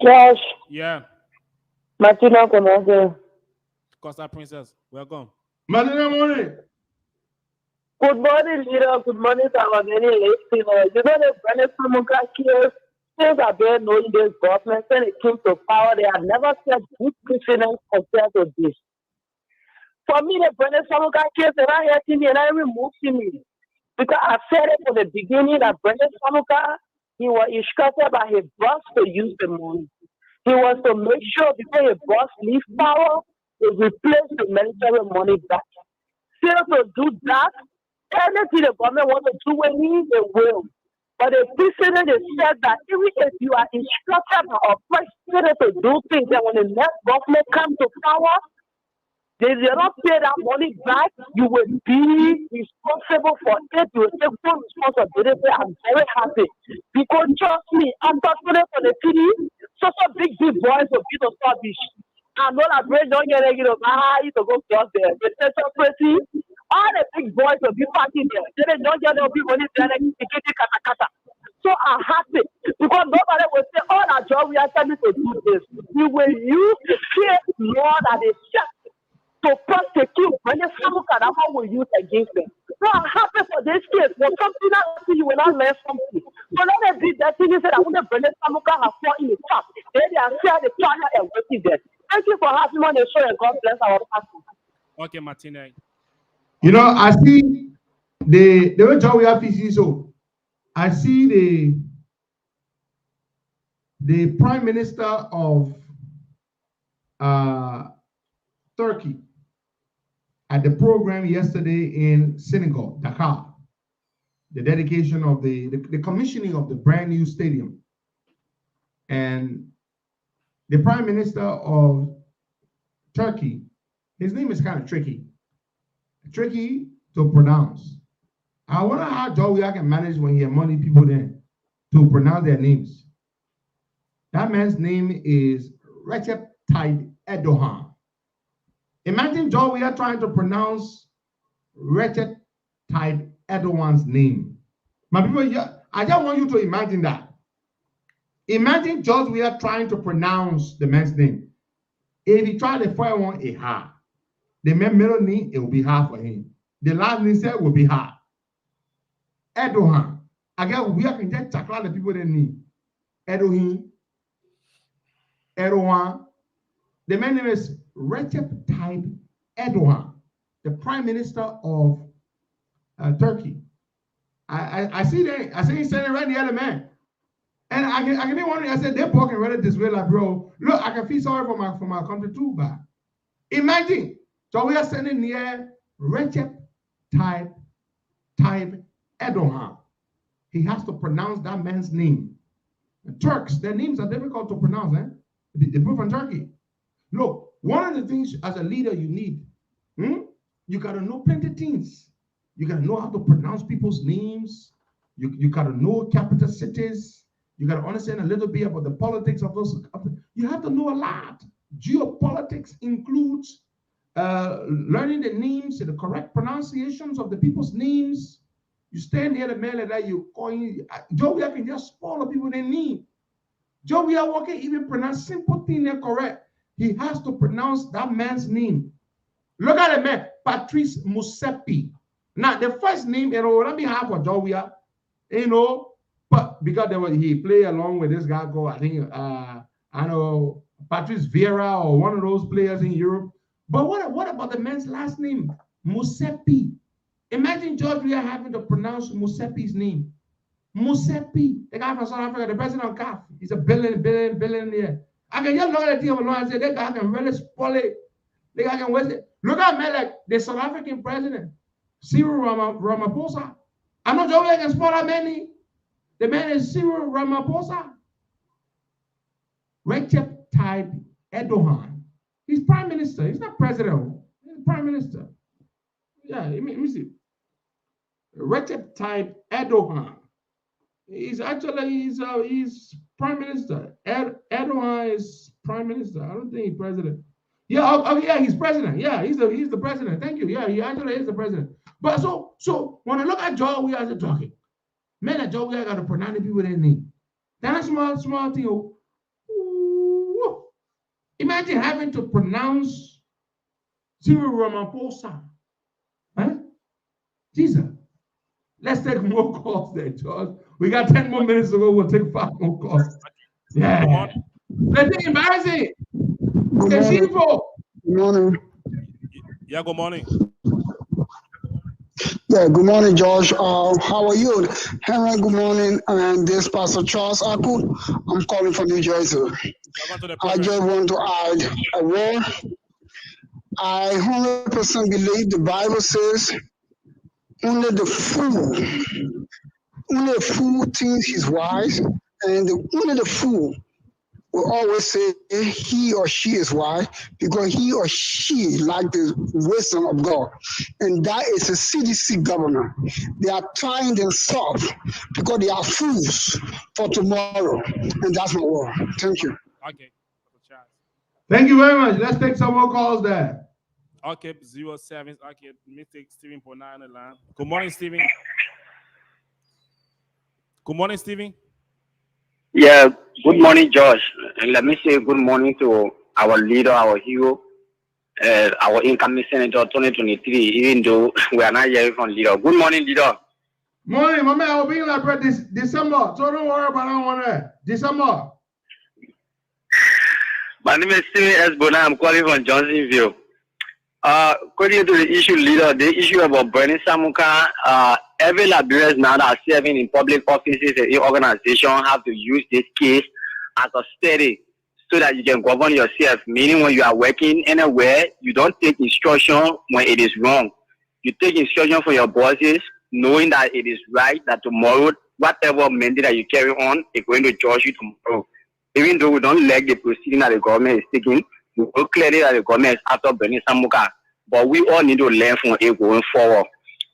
Josh. Yeah. Martina Konoge. Costa Princess, welcome. Martina, morning. Good morning, leader. Good morning to our many listeners. You know the Brandon Samuka case, since I've been knowing this government, when it came to power, they have never set good precedents compared to this. For me, the Brandon Samuka case, they're not hurting me and I removed me. Because I said it from the beginning that Brandon Samuka, he was instructed by his boss to use the money. He was to make sure before his boss leaves power, they replace the military money back. Still to do that, anything the government wants to do with me, they will. But the precedent is said that even if you are instructed by a president to do things, that when the next government comes to power, they will not pay that money back. You will be responsible for it. You will take full responsibility. I'm very happy. Because trust me, I'm talking for the city, so big boys will be the service. I know that great young to go cross there. The central pretty, all the big boys will be parking there. Then the young will be money there and kata. So I'm happy because nobody will say, oh, that job we are telling to do this. We will use the same law that is set to prosecute when the Samuka that will use against them. So I'm happy for this case. For something that you will not learn something. So let it be that thing that I want to bring the Samuka have fought in the top. Then they are fair the trial and waiting there. Thank you for having me on the show and God bless our pastor. Okay, Martina. You know, I see the way John we have PC, so I see the Prime Minister of Turkey at the program yesterday in Senegal, Dakar, the dedication of the commissioning of the brand new stadium. And the Prime Minister of Turkey, his name is kind of tricky to pronounce. I wonder how Joe can manage when he has money people there to pronounce their names. That man's name is Recep Tayyip Erdogan. Imagine Joe, we are trying to pronounce Recep Tayyip Erdogan's name. My people, I just want you to imagine that. Imagine George, we are trying to pronounce the man's name. If he try the first one, it's hard. The man's middle name, it will be hard for him. The last name said will be hard. Erdogan. Again, we are can just check out the people that need. Erdogan. The man's name is Recep Tayyip Erdogan, the Prime Minister of Turkey. I see that. I see he's standing right near the man. And I can be wondering, I said, they're walking right this way, like, bro, look, I can feel sorry for my country too, but imagine, so we are standing near Recep Tayyip Erdogan. He has to pronounce that man's name. The Turks, their names are difficult to pronounce, eh? The people from Turkey. Look, one of the things as a leader you need, you got to know plenty of things. You got to know how to pronounce people's names. You got to know capital cities. You got to understand a little bit about the politics of those. You have to know a lot. Geopolitics includes learning the names and the correct pronunciations of the people's names. You stand near the man like that, you calling Joe, we can just spoil the people their name. Joe, we are working even pronounce simple thing they're correct. He has to pronounce that man's name. Look at the man, Patrice Musepi. Now, the first name, let me have for Joe, we are, but because he played along with this guy called, I think, I know, Patrice Vieira or one of those players in Europe. But what about the man's last name? Musepi. Imagine George, we are having to pronounce Musepi's name. Musepi, the guy from South Africa, the president of CAF. He's a billionaire. I can just look at the team alone and say, that guy can really spoil it. The guy can waste it. Look at me like the South African president, Cyril Ramaphosa. I'm not joking, I can spoil that many. The man is Cyril Ramaphosa. Recep Tayyip Erdogan. He's prime minister. He's not president. He's prime minister. Yeah, let me see. Recep Tayyip Erdogan. He's prime minister. Erdogan is prime minister. I don't think he's president. Yeah, okay, yeah, he's president. Yeah, he's the president. Thank you. Yeah, he actually is the president. But so when I look at Joe, we are talking. Man, at Joe, we got to pronounce people their name. That's a small thing. Ooh. Imagine having to pronounce Cyril Ramaphosa. Huh? Jesus. Let's take more calls there, George. We got 10 more minutes to go. We'll take 5 more calls. Yeah. That's embarrassing. Good morning. Yeah, good morning. Yeah, good morning, George. How are you? Henry, good morning. And this Pastor Charles Akut. I'm calling from New Jersey. I just want to add a word. I 100% believe the Bible says only a fool thinks he's wise, and only the fool will always say he or she is wise because he or she like the wisdom of God. And that is a CDC government. They are trying themselves because they are fools for tomorrow. And that's my word. Thank you. Okay. Thank you very much. Let's take some more calls there. Okay, 07. Okay, let me take Stephen Pona on the line. Good morning, Stephen. Good morning, Stephen. Yeah, good morning, Josh. And let me say good morning to our leader, our hero, our incoming Senator 2023, even though we are not hearing from leader. Good morning, leader. Morning, my man. I'll be in like this December. So don't worry about that one. December. My name is Stephen S. Bona. I'm calling from Johnsonville. According to the issue, leader, the issue about Bernie Samuka, every Liberians now that are serving in public offices and in organizations have to use this case as a study so that you can govern yourself. Meaning when you are working anywhere, you don't take instruction when it is wrong. You take instruction from your bosses, knowing that it is right, that tomorrow, whatever mandate that you carry on is going to judge you tomorrow. Even though we don't like the proceeding that the government is taking, we know clearly that the government is after Bernie Samuka. But we all need to learn from it going forward.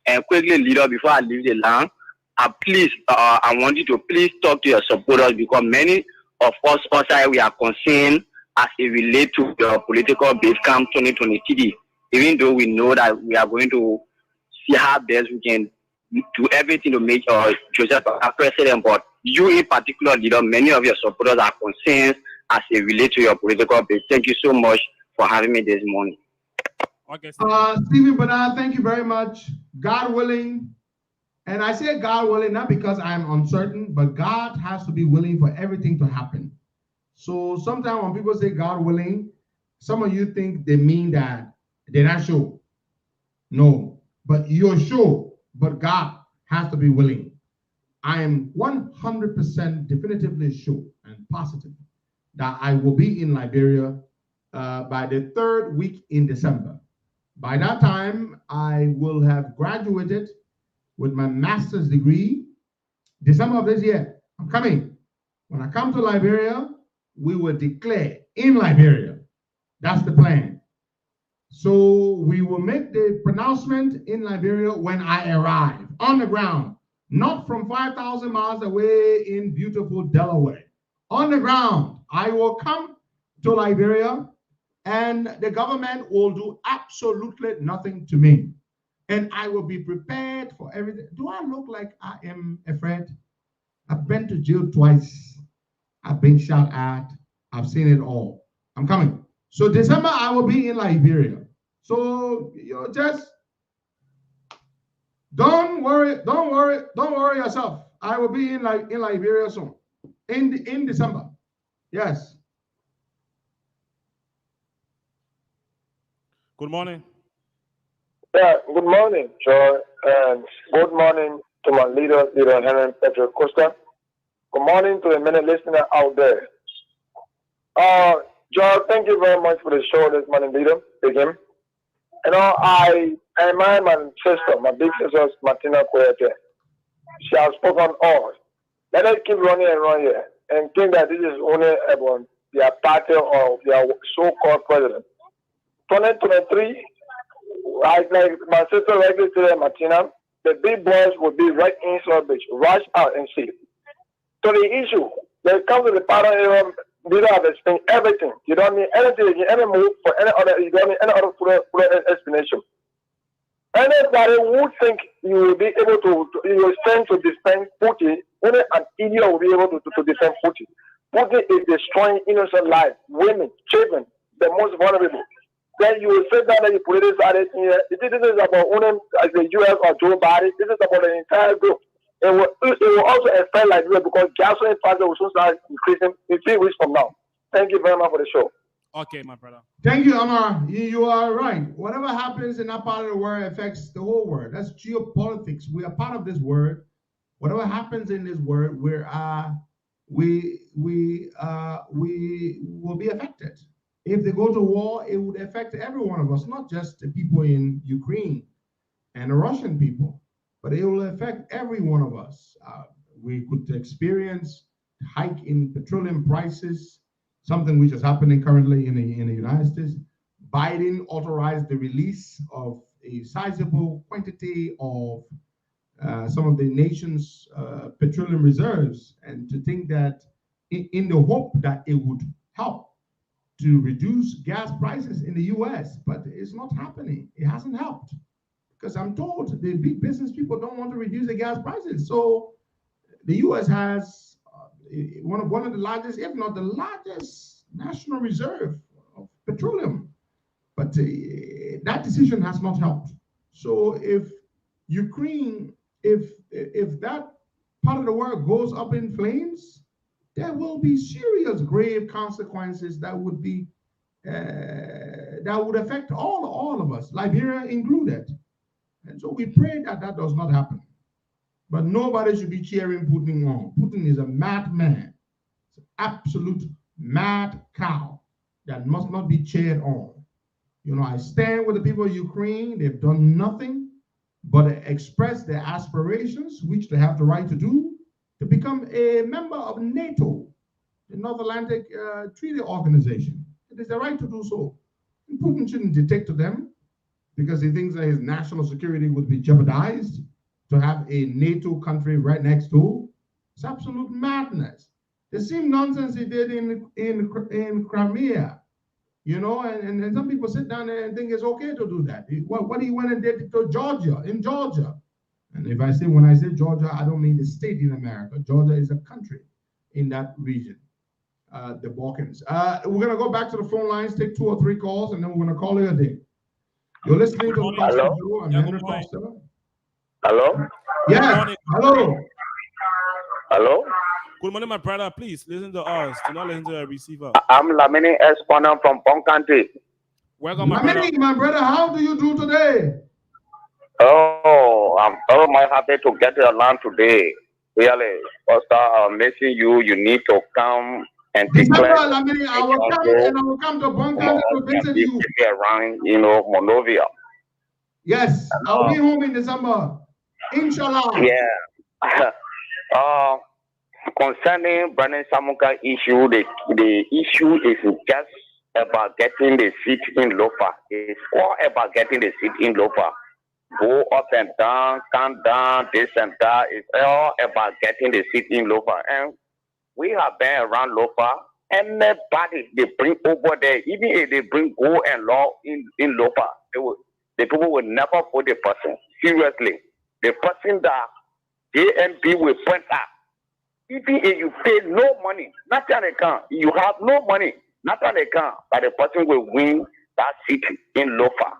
And quickly, leader, before I leave the line, I want you to please talk to your supporters because many of us outside we are concerned as it relates to the political base camp 2023. Even though we know that we are going to see how best we can do everything to make Joseph a president, but you in particular, leader, many of your supporters are concerned as it relates to your political base. Thank you so much for having me this morning. Okay, Stephen Bernard, thank you very much. God willing, and I say God willing not because I'm uncertain, but God has to be willing for everything to happen. So sometimes when people say God willing, some of you think they mean that they're not sure. No, but you're sure, but God has to be willing. I am 100% definitively sure and positive that I will be in Liberia by the 3rd week in December. By that time, I will have graduated with my master's degree. December of this year, I'm coming. When I come to Liberia, we will declare in Liberia. That's the plan. So we will make the pronouncement in Liberia when I arrive on the ground, not from 5,000 miles away in beautiful Delaware. On the ground, I will come to Liberia and the government will do absolutely nothing to me. And I will be prepared for everything. Do I look like I am afraid? I've been to jail twice. I've been shot at. I've seen it all. I'm coming. So December, I will be in Liberia. So just don't worry yourself. I will be in Liberia soon. In December. Yes. Good morning. Yeah, good morning, Joy, and good morning to my leader Henry Pedro Costa. Good morning to the many listeners out there. Joe, thank you very much for the show this morning, leader. Again. You know, I admire my sister, my big sister, Martina Koyate. She has spoken all. Let us keep running and running here and think that this is only about their party or their so-called president. 2023, like my sister rightly said, Martina, the big boys will be right in South Beach. Rush out and see. So the issue, they come to the party, they don't explain everything. You don't need anything, any move for any other, you don't need any other full explanation. Anybody who think you will be able to you will stand to defend Putin, only an idiot will be able to defend Putin. Putin is destroying innocent lives, women, children, the most vulnerable. Then you will sit down and you politicize it here. This is about only the US or Joe Biden. This is about the entire group. It will also affect like this because gasoline prices will soon start increasing in 3 weeks from now. Thank you very much for the show. Okay, my brother. Thank you, Amar. You are right. Whatever happens in that part of the world affects the whole world. That's geopolitics. We are part of this world. Whatever happens in this world, we will be affected. If they go to war, it would affect every one of us, not just the people in Ukraine and the Russian people, but it will affect every one of us. We could experience a hike in petroleum prices, something which is happening currently in the United States. Biden authorized the release of a sizable quantity of some of the nation's petroleum reserves, and to think that in the hope that it would help to reduce gas prices in the US, but it's not happening. It hasn't helped because I'm told the big business people don't want to reduce the gas prices. So the US has one of the largest, if not the largest, national reserve of petroleum, but that decision has not helped. So if Ukraine, if that part of the world goes up in flames, there will be serious, grave consequences that would be that would affect all of us, Liberia included. And so we pray that that does not happen. But nobody should be cheering Putin on. Putin is a madman, absolute mad cow that must not be cheered on. You know, I stand with the people of Ukraine. They've done nothing but express their aspirations, which they have the right to do, to become a member of NATO, the North Atlantic Treaty Organization. It is their right to do so. And Putin shouldn't dictate to them because he thinks that his national security would be jeopardized to have a NATO country right next to. It's absolute madness. The same nonsense he did in Crimea, you know, and some people sit down there and think it's okay to do that. What he went and did to Georgia, in Georgia. And when I say Georgia, I don't mean the state in America. Georgia is a country in that region, the Balkans. We're gonna go back to the phone lines, take 2 or 3 calls, and then we're gonna call it a day. You're listening to the Costa Show. I'm Henry Costa. Hello? Yes. Hello. Hello? Good morning, my brother. Please listen to us. Do not listen to the receiver. I'm Lamini Espana from Pong County. Welcome, my brother. My brother, how do you do today? Oh, I'm very much happy to get your land today. Really, Pastor, I'm missing you. You need to come and declare. Lamini, I will come to Pong County to visit you. Around, Monrovia. Yes, I'll be home in December. Inshallah. Yeah. Concerning Brandon Samuka issue, the issue is just about getting the seat in Lofa. It's all about getting the seat in Lofa. Go up and down, come down, this and that. It's all about getting the seat in Lofa. And we have been around Lofa. Anybody they bring over there, even if they bring Go and Law in Lofa, the people will never vote the person. Seriously. The person that JNP will point out. Even if you pay no money, nothing they can. You have no money, nothing they can. But the person will win that seat in Lofa.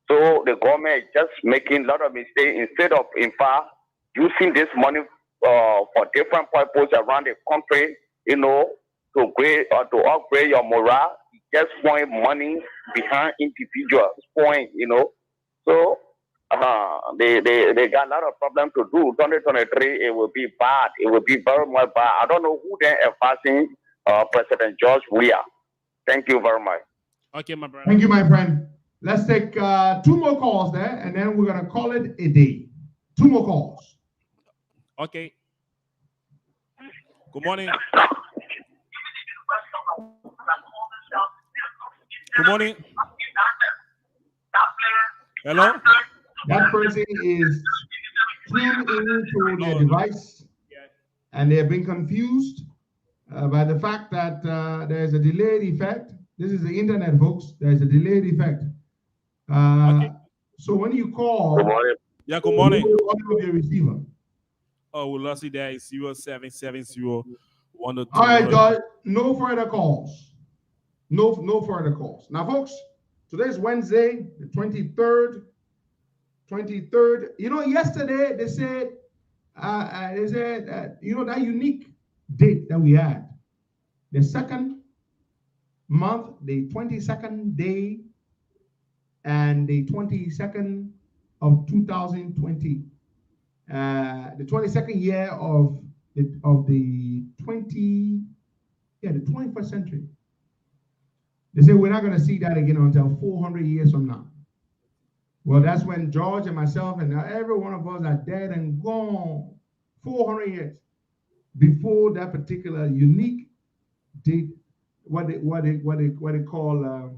So the government is just making a lot of mistakes instead of, in fact, using this money for different purposes around the country, to upgrade your morale. Just point money behind individuals, So they got a lot of problems to do. 2023, it will be bad. It will be very much bad. I don't know who they're advising President George Weah. Thank you very much. Okay, my brother. Thank you, my friend. Let's take 2 more calls there, and then we're going to call it a day. 2 more calls. Okay. Good morning. Good morning. Hello? That person is tuned into their device, and they've been confused by the fact that there's a delayed effect. This is the internet, folks. There's a delayed effect. So when you call, Good morning. Yeah, good morning. Of your receiver. Oh, we lost it there. It's 0770 102. All right, guys. No further calls. No further calls. Now, folks, today's Wednesday, the 23rd. 23rd. You know, yesterday they said, you know, that unique date that we had, the second month, the 22nd day, and the 22nd of 2020, the 22nd year of the 21st century. They say we're not going to see that again until 400 years from now. Well, that's when George and myself and every one of us are dead and gone. 400 years before that particular unique date, what they call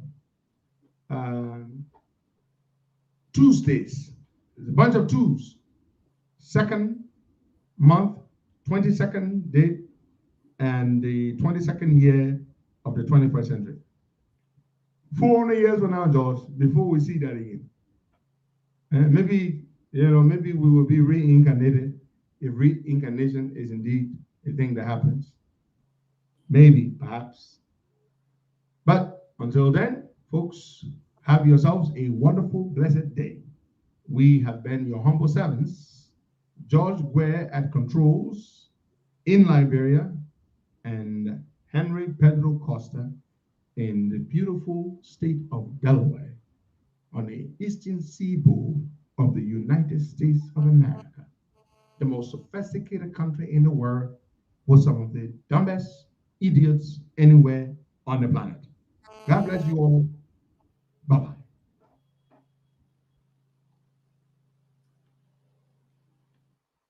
Tuesdays. There's a bunch of twos. Second month, 22nd date, and the 22nd year of the 21st century. 400 years from now, George, before we see that again. Maybe we will be reincarnated if reincarnation is indeed a thing that happens. Maybe, perhaps. But until then, folks, have yourselves a wonderful, blessed day. We have been your humble servants, George Guare at controls in Liberia, and Henry Pedro Costa in the beautiful state of Delaware on the eastern seaboard of the United States of America, the most sophisticated country in the world, with some of the dumbest idiots anywhere on the planet. God bless you all. Bye-bye.